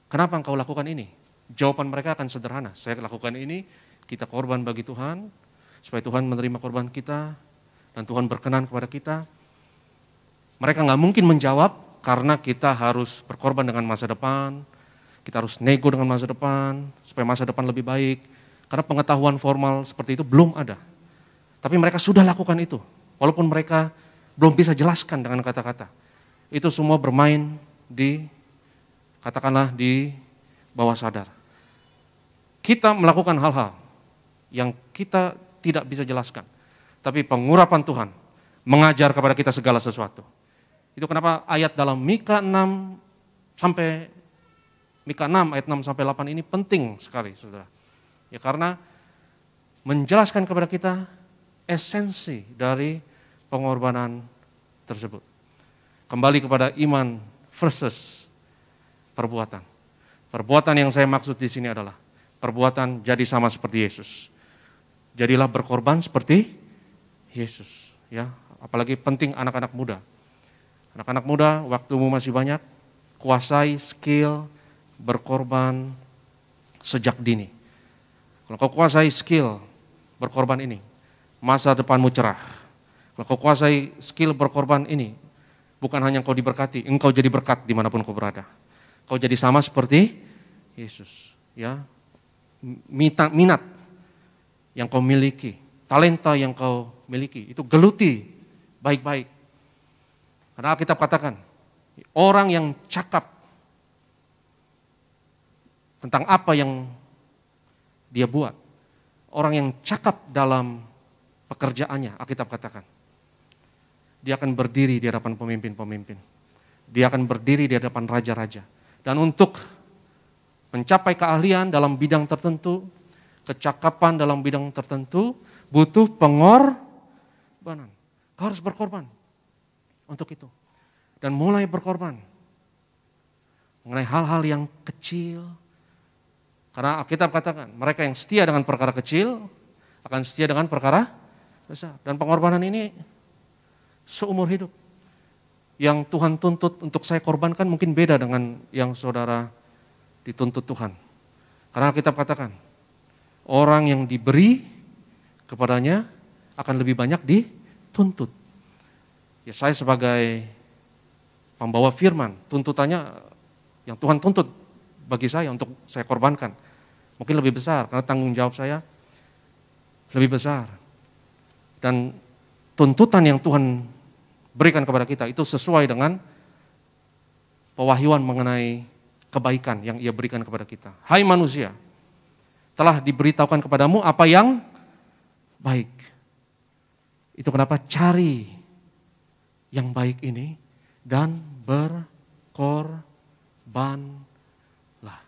kenapa engkau lakukan ini? Jawaban mereka akan sederhana. Saya lakukan ini, kita korban bagi Tuhan, supaya Tuhan menerima korban kita, dan Tuhan berkenan kepada kita. Mereka nggak mungkin menjawab, karena kita harus berkorban dengan masa depan, kita harus nego dengan masa depan, supaya masa depan lebih baik. Karena pengetahuan formal seperti itu belum ada. Tapi mereka sudah lakukan itu, walaupun mereka belum bisa jelaskan dengan kata-kata. Itu semua bermain di, katakanlah di bawah sadar. Kita melakukan hal-hal yang kita tidak bisa jelaskan. Tapi pengurapan Tuhan mengajar kepada kita segala sesuatu. Itu kenapa ayat dalam Mika 6 ayat 6 sampai 8 ini penting sekali, saudara. Ya, karena menjelaskan kepada kita esensi dari pengorbanan tersebut. Kembali kepada iman versus perbuatan. Perbuatan yang saya maksud di sini adalah perbuatan jadi sama seperti Yesus. Jadilah berkorban seperti Yesus. Ya, apalagi penting anak-anak muda. Anak-anak muda, waktumu masih banyak, kuasai skill berkorban sejak dini. Kalau kau kuasai skill berkorban ini, masa depanmu cerah. Kalau kau kuasai skill berkorban ini, bukan hanya kau diberkati, engkau jadi berkat dimanapun kau berada. Kau jadi sama seperti Yesus. Ya, minat yang kau miliki, talenta yang kau miliki, itu geluti baik-baik. Karena Alkitab katakan, orang yang cakap tentang apa yang dia buat, orang yang cakap dalam pekerjaannya, Alkitab katakan, dia akan berdiri di hadapan pemimpin-pemimpin. Dia akan berdiri di hadapan raja-raja. Dan untuk mencapai keahlian dalam bidang tertentu, kecakapan dalam bidang tertentu, butuh pengorbanan. Kau harus berkorban untuk itu. Dan mulai berkorban mengenai hal-hal yang kecil. Karena Alkitab katakan, mereka yang setia dengan perkara kecil, akan setia dengan perkara besar. Dan pengorbanan ini seumur hidup. yang Tuhan tuntut untuk saya korbankan mungkin beda dengan yang saudara dituntut Tuhan. Karena kita katakan, orang yang diberi kepadanya akan lebih banyak dituntut. Ya, saya sebagai pembawa firman, tuntutannya yang Tuhan tuntut bagi saya untuk saya korbankan mungkin lebih besar karena tanggung jawab saya lebih besar. Dan tuntutan yang Tuhan berikan kepada kita itu sesuai dengan pewahyuan mengenai kebaikan yang Ia berikan kepada kita. Hai manusia, telah diberitahukan kepadamu apa yang baik. Itu kenapa cari yang baik ini dan berkorbanlah.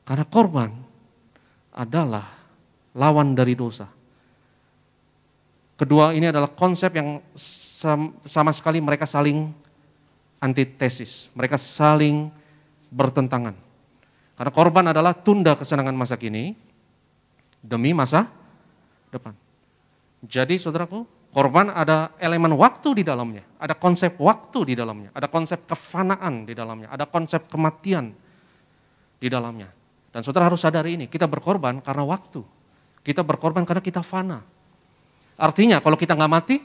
Karena korban adalah lawan dari dosa. Kedua, ini adalah konsep yang sama sekali mereka saling antitesis. Mereka saling bertentangan. Karena korban adalah tunda kesenangan masa kini demi masa depan. Jadi saudaraku, korban ada elemen waktu di dalamnya, ada konsep waktu di dalamnya, ada konsep kefanaan di dalamnya, ada konsep kematian di dalamnya. Dan saudara harus sadari ini, kita berkorban karena waktu, kita berkorban karena kita fana. Artinya kalau kita nggak mati,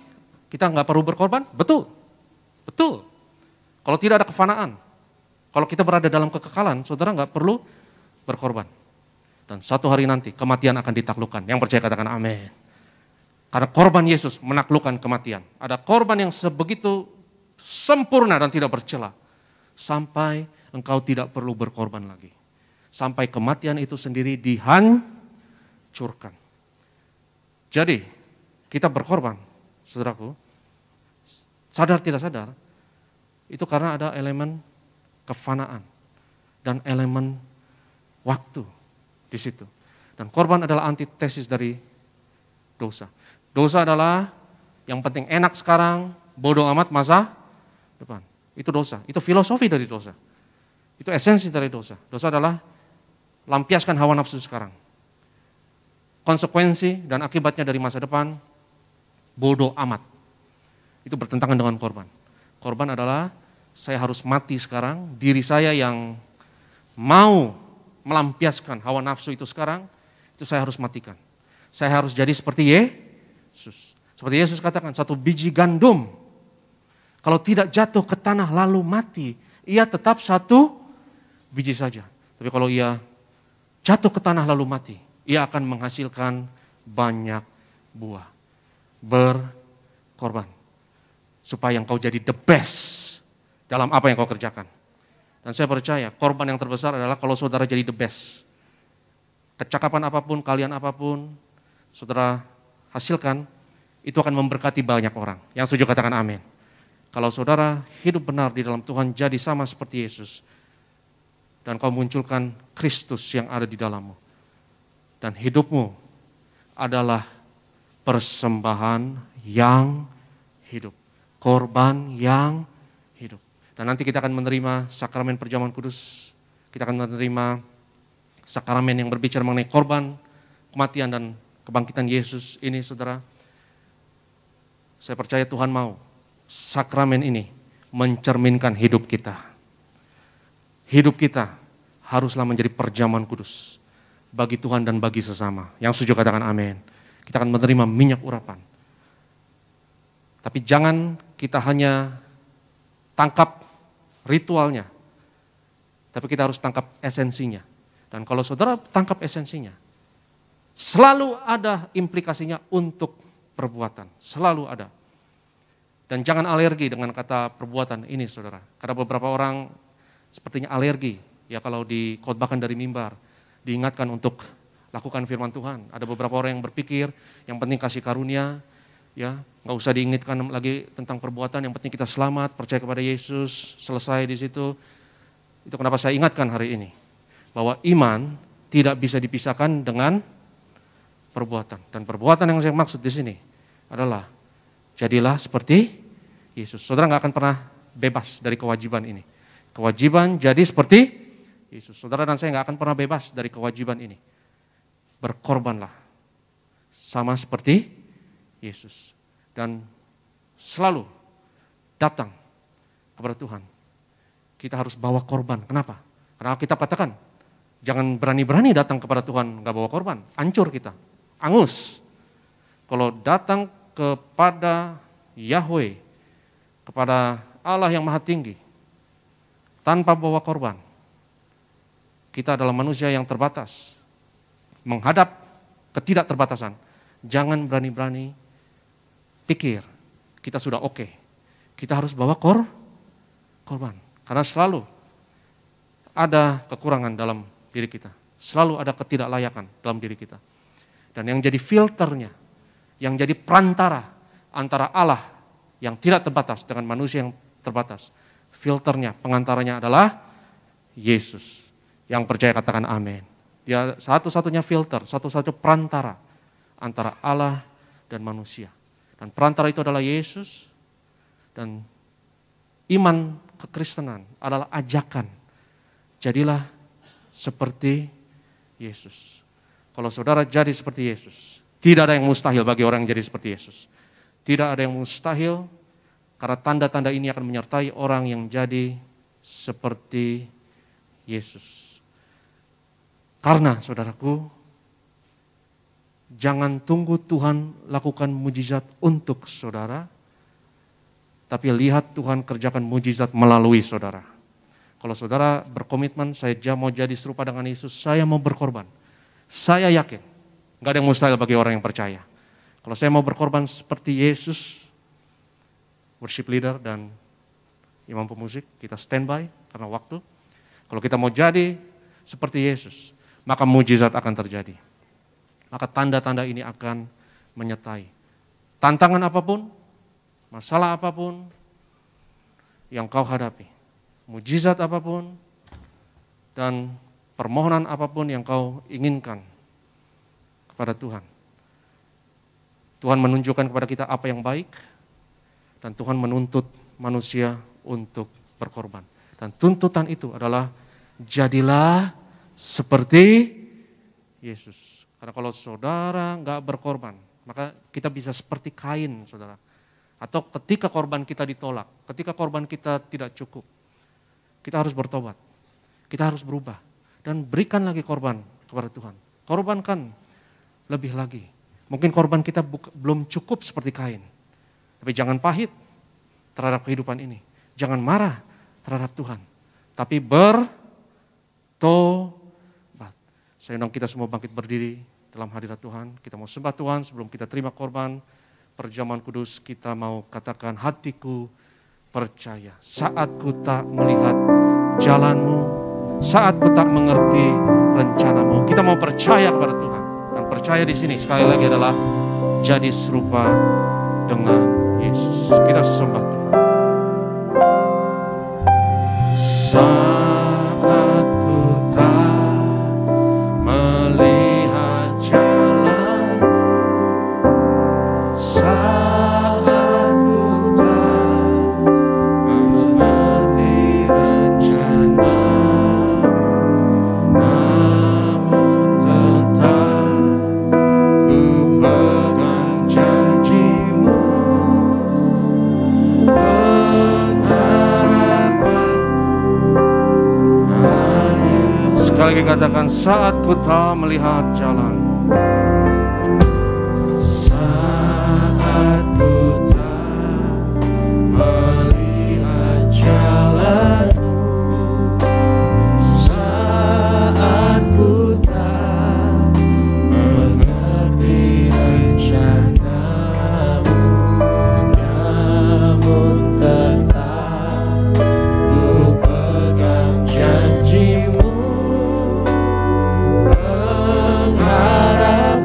kita nggak perlu berkorban, betul. Kalau tidak ada kefanaan, kalau kita berada dalam kekekalan, saudara nggak perlu berkorban. Dan satu hari nanti kematian akan ditaklukkan, yang percaya katakan amin. Karena korban Yesus menaklukkan kematian. Ada korban yang sebegitu sempurna dan tidak bercela. Sampai engkau tidak perlu berkorban lagi. Sampai kematian itu sendiri dihancurkan. Jadi kita berkorban, saudaraku, sadar tidak sadar, itu karena ada elemen kefanaan dan elemen waktu di situ. Dan korban adalah antitesis dari dosa. Dosa adalah yang penting enak sekarang, bodoh amat masa depan. Itu dosa, itu filosofi dari dosa. Itu esensi dari dosa. Dosa adalah lampiaskan hawa nafsu sekarang. Konsekuensi dan akibatnya dari masa depan, bodoh amat. Itu bertentangan dengan korban. Korban adalah saya harus mati sekarang, diri saya yang mau melampiaskan hawa nafsu itu sekarang, itu saya harus matikan. Saya harus jadi seperti Yesus. Seperti Yesus katakan, satu biji gandum, kalau tidak jatuh ke tanah lalu mati, ia tetap satu biji saja. Tapi kalau ia jatuh ke tanah lalu mati, ia akan menghasilkan banyak buah. Berkorban. Supaya engkau jadi the best dalam apa yang kau kerjakan. Dan saya percaya korban yang terbesar adalah kalau saudara jadi the best. Kecakapan apapun, kalian apapun, saudara hasilkan, itu akan memberkati banyak orang. Yang setuju katakan amin. Kalau saudara hidup benar di dalam Tuhan jadi sama seperti Yesus. Dan kau munculkan Kristus yang ada di dalammu. Dan hidupmu adalah persembahan yang hidup. Korban yang hidup. Dan nanti kita akan menerima sakramen perjamuan kudus. Kita akan menerima sakramen yang berbicara mengenai korban, kematian dan kebangkitan Yesus ini, saudara. Saya percaya Tuhan mau sakramen ini mencerminkan hidup kita. Hidup kita haruslah menjadi perjamuan kudus bagi Tuhan dan bagi sesama. Yang setuju katakan amin. Kita akan menerima minyak urapan. Tapi jangan kita hanya tangkap ritualnya. Tapi kita harus tangkap esensinya. Dan kalau saudara tangkap esensinya, selalu ada implikasinya untuk perbuatan. Selalu ada. Dan jangan alergi dengan kata perbuatan ini, saudara. Karena beberapa orang sepertinya alergi. Ya kalau dikhotbahkan dari mimbar, diingatkan untuk lakukan firman Tuhan. Ada beberapa orang yang berpikir, yang penting kasih karunia, ya nggak usah diingatkan lagi tentang perbuatan, yang penting kita selamat, percaya kepada Yesus, selesai di situ. Itu kenapa saya ingatkan hari ini, bahwa iman tidak bisa dipisahkan dengan perbuatan. Dan perbuatan yang saya maksud di sini adalah jadilah seperti Yesus. Saudara nggak akan pernah bebas dari kewajiban ini. Kewajiban jadi seperti Yesus. Saudara dan saya nggak akan pernah bebas dari kewajiban ini. Berkorbanlah sama seperti Yesus. Dan selalu datang kepada Tuhan, kita harus bawa korban. Kenapa? Karena kita katakan, jangan berani-berani datang kepada Tuhan nggak bawa korban, hancur kita, angus. Kalau datang kepada Yahweh, kepada Allah yang Maha Tinggi, tanpa bawa korban, kita adalah manusia yang terbatas. Menghadap ketidakterbatasan, jangan berani-berani pikir kita sudah oke. Kita harus bawa korban. Karena selalu ada kekurangan dalam diri kita. Selalu ada ketidaklayakan dalam diri kita. Dan yang jadi filternya, yang jadi perantara antara Allah yang tidak terbatas dengan manusia yang terbatas, filternya, pengantaranya adalah Yesus. Yang percaya katakan amin. Dia satu-satunya filter, satu-satunya perantara antara Allah dan manusia. Dan perantara itu adalah Yesus. Dan iman kekristenan adalah ajakan. Jadilah seperti Yesus. Kalau saudara jadi seperti Yesus, tidak ada yang mustahil bagi orang yang jadi seperti Yesus. Tidak ada yang mustahil, karena tanda-tanda ini akan menyertai orang yang jadi seperti Yesus. Karena saudaraku, jangan tunggu Tuhan lakukan mujizat untuk saudara, tapi lihat Tuhan kerjakan mujizat melalui saudara. Kalau saudara berkomitmen, saya mau jadi serupa dengan Yesus, saya mau berkorban. Saya yakin, gak ada yang mustahil bagi orang yang percaya. Kalau saya mau berkorban seperti Yesus, worship leader dan imam pemusik, kita standby karena waktu. Kalau kita mau jadi seperti Yesus, maka mujizat akan terjadi. Maka tanda-tanda ini akan menyertai. Tantangan apapun, masalah apapun yang kau hadapi, mujizat apapun, dan permohonan apapun yang kau inginkan kepada Tuhan. Tuhan menunjukkan kepada kita apa yang baik, dan Tuhan menuntut manusia untuk berkorban. Dan tuntutan itu adalah jadilah seperti Yesus. Karena kalau saudara nggak berkorban, maka kita bisa seperti Kain, saudara. Atau ketika korban kita ditolak, ketika korban kita tidak cukup, kita harus bertobat, kita harus berubah, dan berikan lagi korban kepada Tuhan. Korbankan lebih lagi. Mungkin korban kita belum cukup seperti Kain, tapi jangan pahit terhadap kehidupan ini. Jangan marah terhadap Tuhan, tapi bertobat. Saya undang kita semua bangkit berdiri dalam hadirat Tuhan. Kita mau sembah Tuhan sebelum kita terima korban perjamuan kudus. Kita mau katakan, hatiku percaya saat ku tak melihat jalanmu, saat ku tak mengerti rencanamu. Kita mau percaya kepada Tuhan. Dan percaya di sini sekali lagi adalah jadi serupa dengan Yesus. Kita sembah Tuhan. Saat ku tak melihat jalan, saat ku tak mengerti rencana, namun tetap ku pegang janjimu, sekali lagi katakan, saat ku tak melihat jalan, saat ku tak melihat jalanmu, saat ku tak mengerti rencanamu, namun tetap ku pegang janjimu. Harap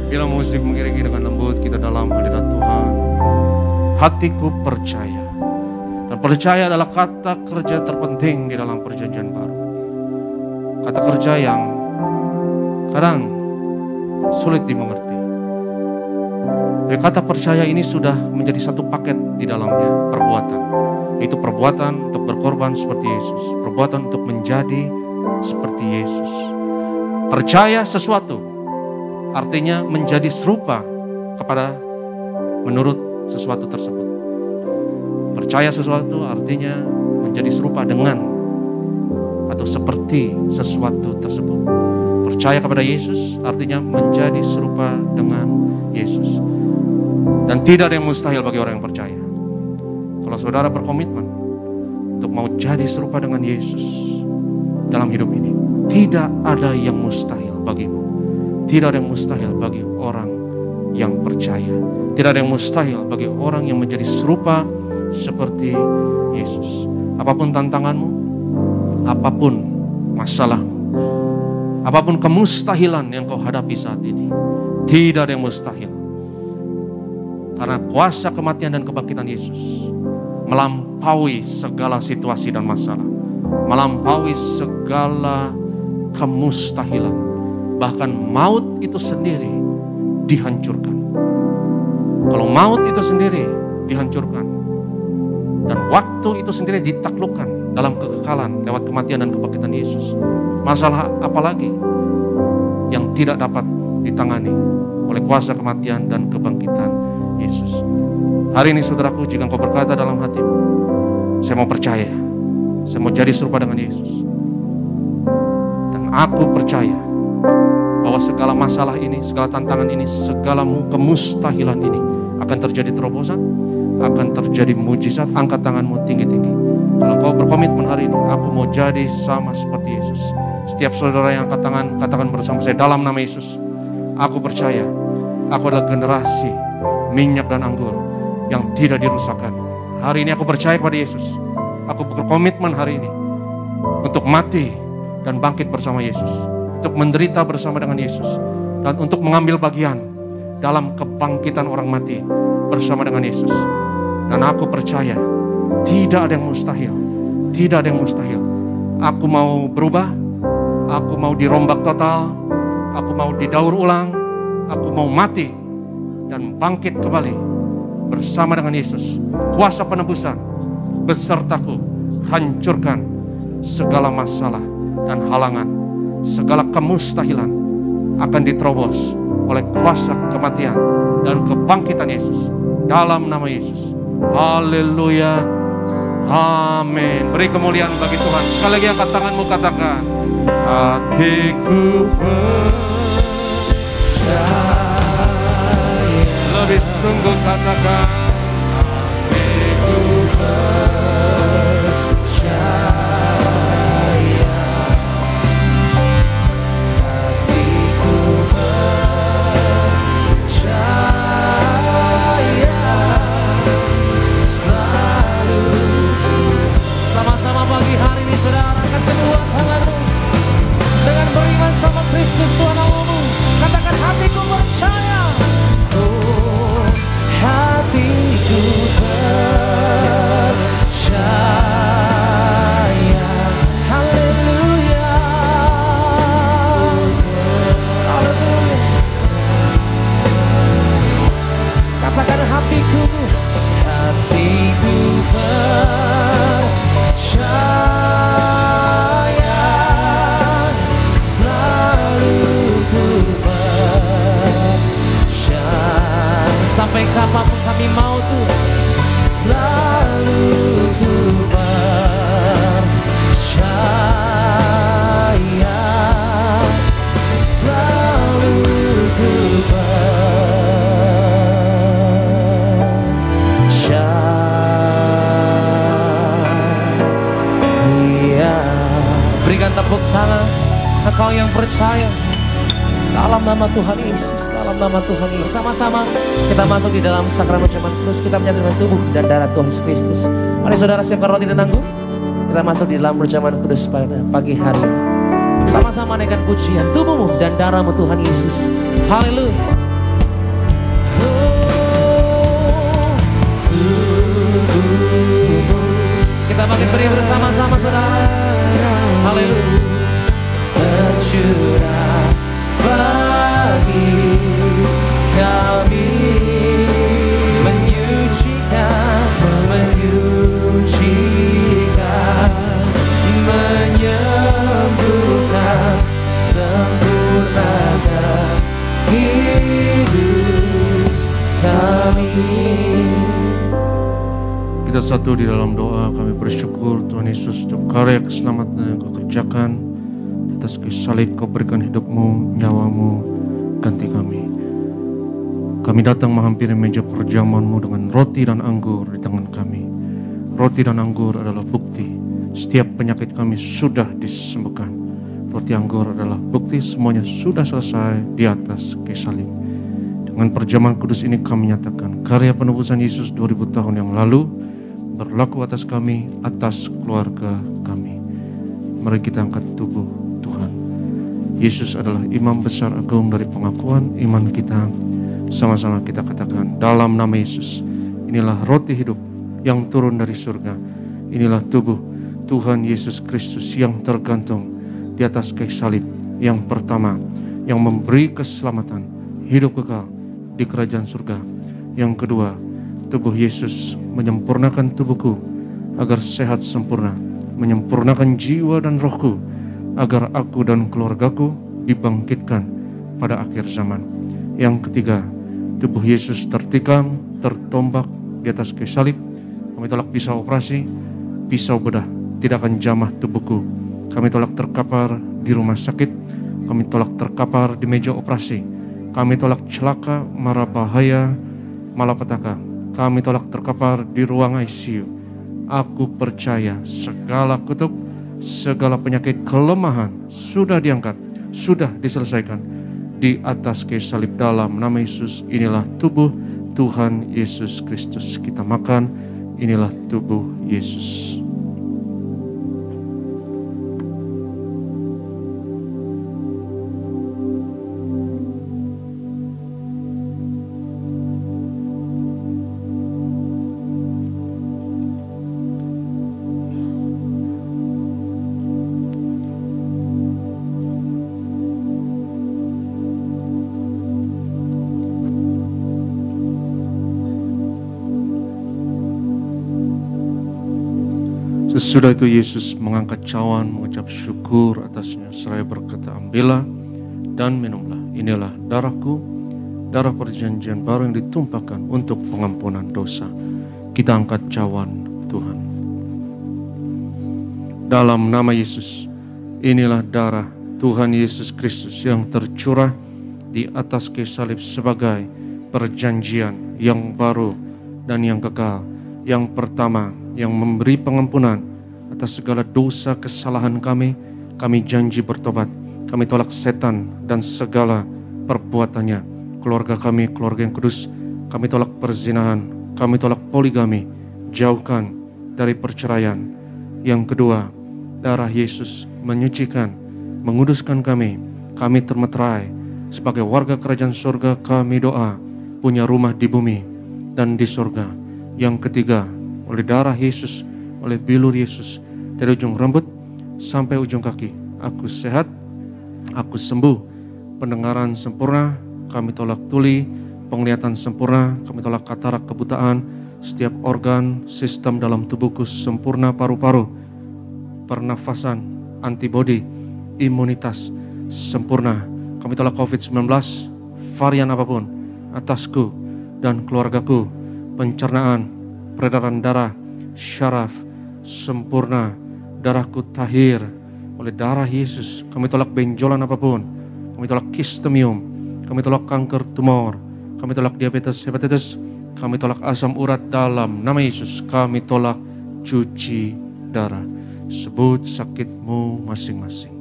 Bila musik mengiringi dengan lembut kita dalam hadirat Tuhan. Hatiku percaya. Dan percaya adalah kata kerja terpenting di dalam perjanjian baru. Kata kerja yang kadang sulit dimengerti. Kata percaya ini sudah menjadi satu paket di dalamnya perbuatan. Yaitu perbuatan untuk berkorban seperti Yesus. Perbuatan untuk menjadi seperti Yesus. Percaya sesuatu artinya menjadi serupa kepada menurut sesuatu tersebut. Percaya sesuatu artinya menjadi serupa dengan atau seperti sesuatu tersebut. Percaya kepada Yesus artinya menjadi serupa dengan Yesus. Dan tidak ada yang mustahil bagi orang yang percaya. Kalau saudara berkomitmen untuk mau jadi serupa dengan Yesus dalam hidup ini, tidak ada yang mustahil bagimu. Tidak ada yang mustahil bagi orang yang percaya. Tidak ada yang mustahil bagi orang yang menjadi serupa seperti Yesus. Apapun tantanganmu, apapun masalahmu, apapun kemustahilan yang kau hadapi saat ini, tidak ada yang mustahil. Karena kuasa kematian dan kebangkitan Yesus melampaui segala situasi dan masalah, melampaui segala kemustahilan. Bahkan maut itu sendiri dihancurkan. Kalau maut itu sendiri dihancurkan, dan waktu itu sendiri ditaklukkan dalam kekekalan lewat kematian dan kebangkitan Yesus, masalah apalagi yang tidak dapat ditangani oleh kuasa kematian dan kebangkitan Yesus. Hari ini saudaraku, jika engkau berkata dalam hatimu, saya mau percaya, saya mau jadi serupa dengan Yesus, dan aku percaya bahwa segala masalah ini, segala tantangan ini, segala kemustahilan ini akan terjadi terobosan, akan terjadi mujizat. Angkat tanganmu tinggi-tinggi. Kalau kau berkomitmen hari ini, aku mau jadi sama seperti Yesus. Setiap saudara yang angkat tangan, katakan bersama saya, dalam nama Yesus, aku percaya, aku adalah generasi minyak dan anggur yang tidak dirusakkan. Hari ini aku percaya kepada Yesus. Aku berkomitmen hari ini untuk mati dan bangkit bersama Yesus, untuk menderita bersama dengan Yesus, dan untuk mengambil bagian dalam kebangkitan orang mati bersama dengan Yesus. Dan aku percaya tidak ada yang mustahil. Tidak ada yang mustahil. Aku mau berubah, aku mau dirombak total, aku mau didaur ulang, aku mau mati dan bangkit kembali bersama dengan Yesus. Kuasa penebusan besertaku, hancurkan segala masalah dan halangan. Segala kemustahilan akan diterobos oleh kuasa kematian dan kebangkitan Yesus. Dalam nama Yesus. Haleluya. Amin. Beri kemuliaan bagi Tuhan. Sekali lagi angkat tanganmu, katakan, hatiku percaya. Lebih sungguh katakan, hatiku percaya. Pagi hari ini saudara angkat kedua tanganmu dengan beriman sama Kristus Tuhan Allahmu. Katakan, hatiku percaya. Oh, hatiku percaya. Haleluya. Haleluya. Katakan, hatiku tuh, hatiku percaya, selalu ku percaya. Sampai kapanpun kami mau tuh, selalu ku percaya, selalu ku berikan tepuk tangan engkau yang percaya. Dalam nama Tuhan Yesus, dalam nama Tuhan Yesus. Sama-sama kita masuk di dalam sakramen perjamuan kudus. Kita menyatu dengan tubuh dan darah Tuhan Yesus Kristus. Mari saudara siapkan roti dan anggur. Kita masuk di dalam perjamuan kudus pada pagi hari ini. Sama-sama naikkan pujian tubuhmu dan darahmu Tuhan Yesus. Haleluya. Bangkit beri bersama-sama saudara. Haleluya. Tercurah bagi kami, menyucikan, menyembuhkan, sempurnakan hidup kami. Kita satu di dalam doa. Kami bersyukur Tuhan Yesus untuk karya keselamatan yang Kau kerjakan. Atas kayu salib Kau berikan hidup-Mu, nyawa-Mu, ganti kami. Kami datang menghampiri meja perjamuan-Mu dengan roti dan anggur di tangan kami. Roti dan anggur adalah bukti setiap penyakit kami sudah disembuhkan. Roti anggur adalah bukti semuanya sudah selesai di atas kayu salib. Dengan perjamuan kudus ini kami nyatakan karya penebusan Yesus 2000 tahun yang lalu berlaku atas kami, atas keluarga kami. Mari kita angkat tubuh Tuhan. Yesus adalah imam besar agung dari pengakuan iman kita. Sama-sama kita katakan dalam nama Yesus, inilah roti hidup yang turun dari surga. Inilah tubuh Tuhan Yesus Kristus yang tergantung di atas kayu salib. Yang pertama, yang memberi keselamatan, hidup kekal di kerajaan surga. Yang kedua, tubuh Yesus menyempurnakan tubuhku agar sehat sempurna, menyempurnakan jiwa dan rohku agar aku dan keluargaku dibangkitkan pada akhir zaman. Yang ketiga, tubuh Yesus tertikam, tertombak di atas kayu salib. Kami tolak pisau operasi, pisau bedah tidak akan jamah tubuhku. Kami tolak terkapar di rumah sakit, kami tolak terkapar di meja operasi, kami tolak celaka, mara bahaya, malapetaka. Kami tolak terkapar di ruang ICU. Aku percaya segala kutuk, segala penyakit kelemahan sudah diangkat, sudah diselesaikan di atas kayu salib. Dalam nama Yesus, inilah tubuh Tuhan Yesus Kristus. Kita makan, inilah tubuh Yesus. Sesudah itu Yesus mengangkat cawan, mengucap syukur atasnya, seraya berkata, ambillah dan minumlah. Inilah darahku, darah perjanjian baru yang ditumpahkan untuk pengampunan dosa. Kita angkat cawan Tuhan. Dalam nama Yesus, inilah darah Tuhan Yesus Kristus yang tercurah di atas kayu salib sebagai perjanjian yang baru dan yang kekal. Yang pertama, yang memberi pengampunan atas segala dosa kesalahan kami. Kami janji bertobat. Kami tolak setan dan segala perbuatannya. Keluarga kami, keluarga yang kudus. Kami tolak perzinahan. Kami tolak poligami. Jauhkan dari perceraian. Yang kedua, darah Yesus menyucikan, menguduskan kami. Kami termeterai sebagai warga kerajaan surga. Kami doa punya rumah di bumi dan di surga. Yang ketiga, oleh darah Yesus, oleh bilur Yesus, dari ujung rambut sampai ujung kaki, aku sehat, aku sembuh. Pendengaran sempurna, kami tolak tuli. Penglihatan sempurna, kami tolak katarak, kebutaan. Setiap organ, sistem dalam tubuhku sempurna. Paru-paru, pernafasan, antibodi, imunitas sempurna. Kami tolak COVID-19, varian apapun atasku dan keluargaku. Pencernaan, peredaran darah, syaraf sempurna. Darahku tahir oleh darah Yesus. Kami tolak benjolan apapun. Kami tolak kistemium. Kami tolak kanker tumor. Kami tolak diabetes, hepatitis. Kami tolak asam urat dalam nama Yesus. Kami tolak cuci darah. Sebut sakitmu masing-masing.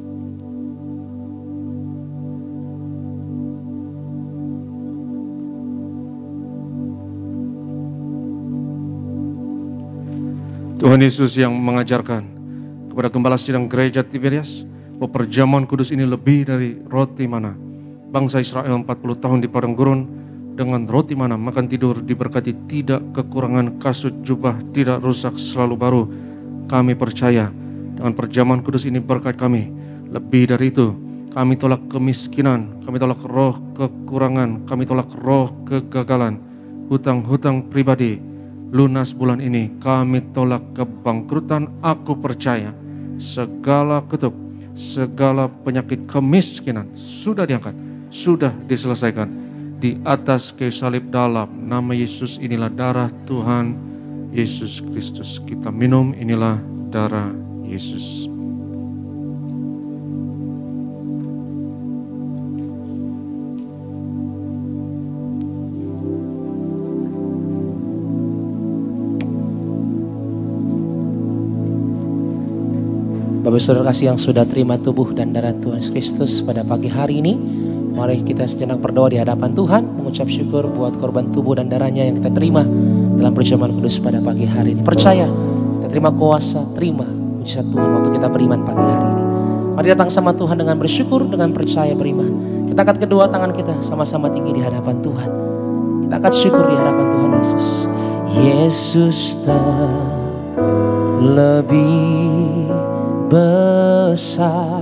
Tuhan Yesus yang mengajarkan kepada gembala sidang gereja Tiberias bahwa perjamuan kudus ini lebih dari roti mana. Bangsa Israel 40 tahun di padang gurun dengan roti mana makan tidur diberkati, tidak kekurangan, kasut jubah tidak rusak, selalu baru. kami percaya dengan perjamuan kudus ini berkat kami. Lebih dari itu, kami tolak kemiskinan, kami tolak roh kekurangan, kami tolak roh kegagalan, hutang-hutang pribadi, lunas bulan ini. Kami tolak kebangkrutan. Aku percaya segala kutuk, segala penyakit kemiskinan sudah diangkat, sudah diselesaikan di atas kayu salib. Dalam nama Yesus, inilah darah Tuhan Yesus Kristus. Kita minum, inilah darah Yesus. Bapak saudara kasih yang sudah terima tubuh dan darah Tuhan Yesus Kristus pada pagi hari ini, mari kita sejenak berdoa di hadapan Tuhan, mengucap syukur buat korban tubuh dan darahnya yang kita terima dalam perjamuan kudus pada pagi hari ini. Percaya, kita terima kuasa, terima mujizat Tuhan waktu kita beriman pagi hari ini. Mari datang sama Tuhan dengan bersyukur, dengan percaya beriman. Kita angkat kedua tangan kita sama-sama tinggi di hadapan Tuhan. Kita angkat syukur di hadapan Tuhan Yesus. Yesus terlebih besar,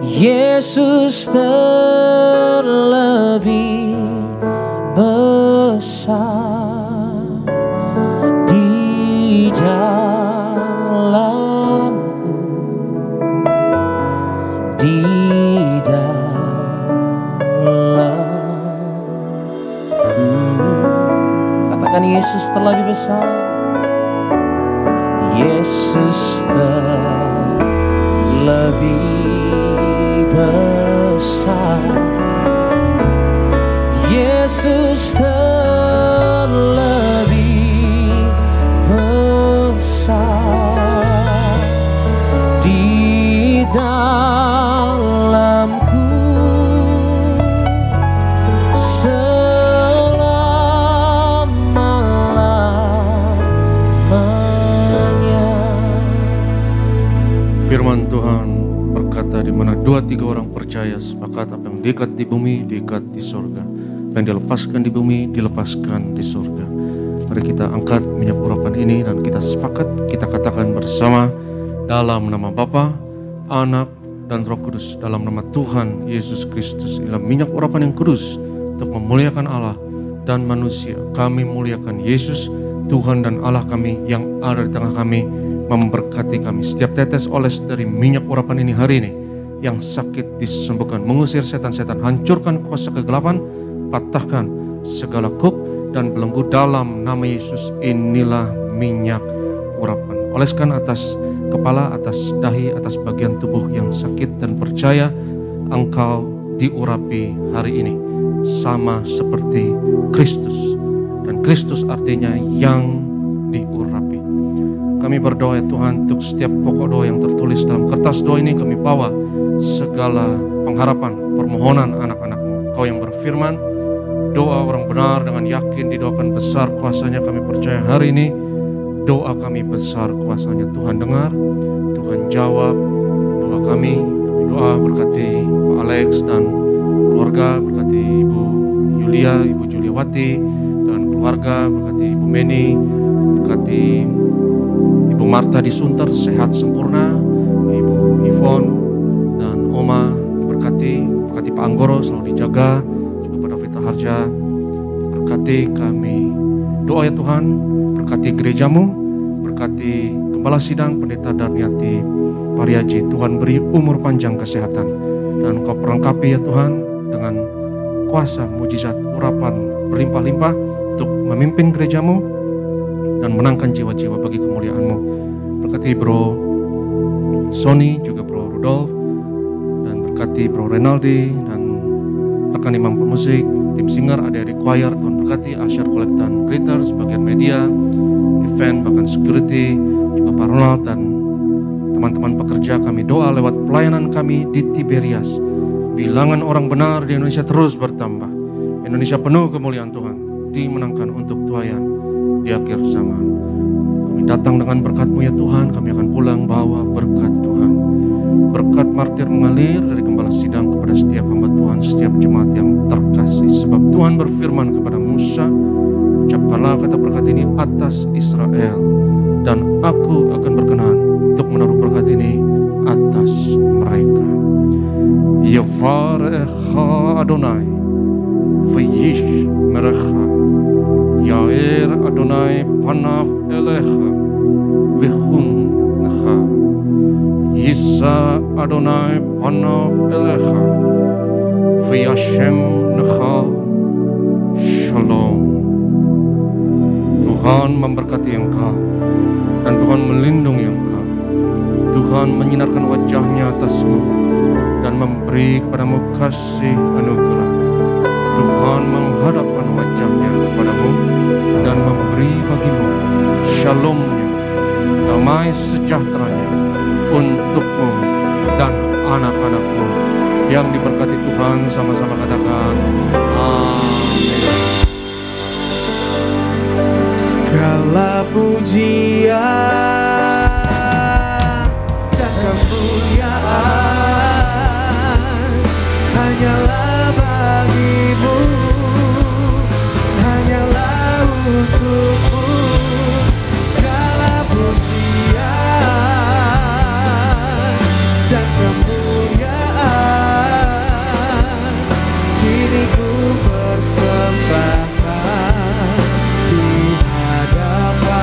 Yesus terlebih besar di dalamku, di dalamku. Katakan Yesus terlebih besar. Yesus terlebih besar, Yesus terlebih besar di dalamku Firman Tuhan berkata, di mana 2-3 orang percaya sepakat, apa yang diikat di bumi diikat di sorga, apa yang dilepaskan di bumi dilepaskan di sorga. Mari kita angkat minyak urapan ini dan kita sepakat, kita katakan bersama, dalam nama Bapa, Anak, dan Roh Kudus, dalam nama Tuhan Yesus Kristus. Inilah minyak urapan yang kudus untuk memuliakan Allah dan manusia. Kami muliakan Yesus, Tuhan dan Allah kami yang ada di tengah kami, memberkati kami. Setiap tetes oles dari minyak urapan ini hari ini, yang sakit disembuhkan, mengusir setan-setan, hancurkan kuasa kegelapan, patahkan segala kuk dan belenggu dalam nama Yesus. Inilah minyak urapan. Oleskan atas kepala, atas dahi, atas bagian tubuh yang sakit, dan percaya engkau diurapi hari ini sama seperti Kristus. Dan Kristus artinya yang diurapi. Kami berdoa ya Tuhan, untuk setiap pokok doa yang tertulis dalam kertas doa ini, kami bawa segala pengharapan, permohonan anak-anak-Mu. Kau yang berfirman, doa orang benar dengan yakin didoakan besar kuasanya. Kami percaya hari ini doa kami besar kuasanya. Tuhan dengar, Tuhan jawab doa kami. Kami doa berkati Pak Alex dan keluarga, berkati Ibu Yulia, Ibu Juliawati dan keluarga, berkati Ibu Meni, berkati Ibu Marta di Sunter sehat sempurna, Ibu Yvonne dan Oma berkati Pak Anggoro selalu dijaga, juga Pak David Raharja berkati kami. Doa ya Tuhan, berkati gerejamu, berkati Gembala Sidang Pendeta Darniati Pariaji. Tuhan beri umur panjang, kesehatan, dan Kau perlengkapi ya Tuhan dengan kuasa mujizat urapan berlimpah-limpah untuk memimpin gerejamu dan menangkan jiwa-jiwa bagi kemuliaan-Mu. Berkati Bro Sony, juga Bro Rudolf, dan berkati Bro Renaldi dan rekan imam pemusik, tim singer, adik-adik choir. Tuhan berkati Usher, Kolektan, Greeters, bagian media, event, bahkan security, juga Pak Ronald dan teman-teman pekerja. Kami doa lewat pelayanan kami di Tiberias, bilangan orang benar di Indonesia terus bertambah. Indonesia penuh kemuliaan Tuhan, dimenangkan untuk tuayan di akhir zaman. Kami datang dengan berkat-Mu ya Tuhan. Kami akan pulang bawa berkat Tuhan. Berkat martir mengalir dari Gembala Sidang kepada setiap hamba Tuhan, setiap jemaat yang terkasih. Sebab Tuhan berfirman kepada Musa, ucapkanlah kata berkat ini atas Israel, dan aku akan berkenan untuk menaruh berkat ini atas mereka. Yevarecha Adonai Vayish merecha Yair Adonai panav elecha Vichun necha Yisa Adonai panav elecha Vayashem necha Shalom. Tuhan memberkati engkau dan Tuhan melindungi engkau. Tuhan menyinarkan wajahnya atasmu dan memberi kepadamu kasih anugerah. Tuhan menghadapkan wajahnya kepadamu dan memberi bagimu shalomnya, damai sejahteranya untukmu dan anak-anakmu yang diberkati Tuhan. Sama-sama katakan amin. Segala pujian dan kemuliaan hanyalah bagimu, hanyalah untukmu. Segala pujian dan kemuliaan kini ku persembahkan di hadapanmu,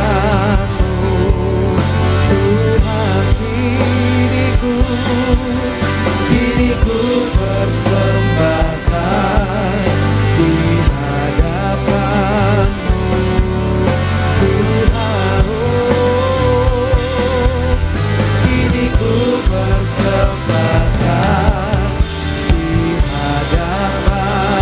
Tuhan. Kini ku persembahkan di hadapanmu, Tuhan. Kini ku persembahkan di hadapanmu,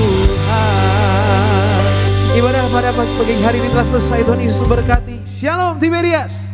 Tuhan. Ibadah pada pagi hari ini telah selesai. Tuhan Yesus berkati. Shalom Tiberias.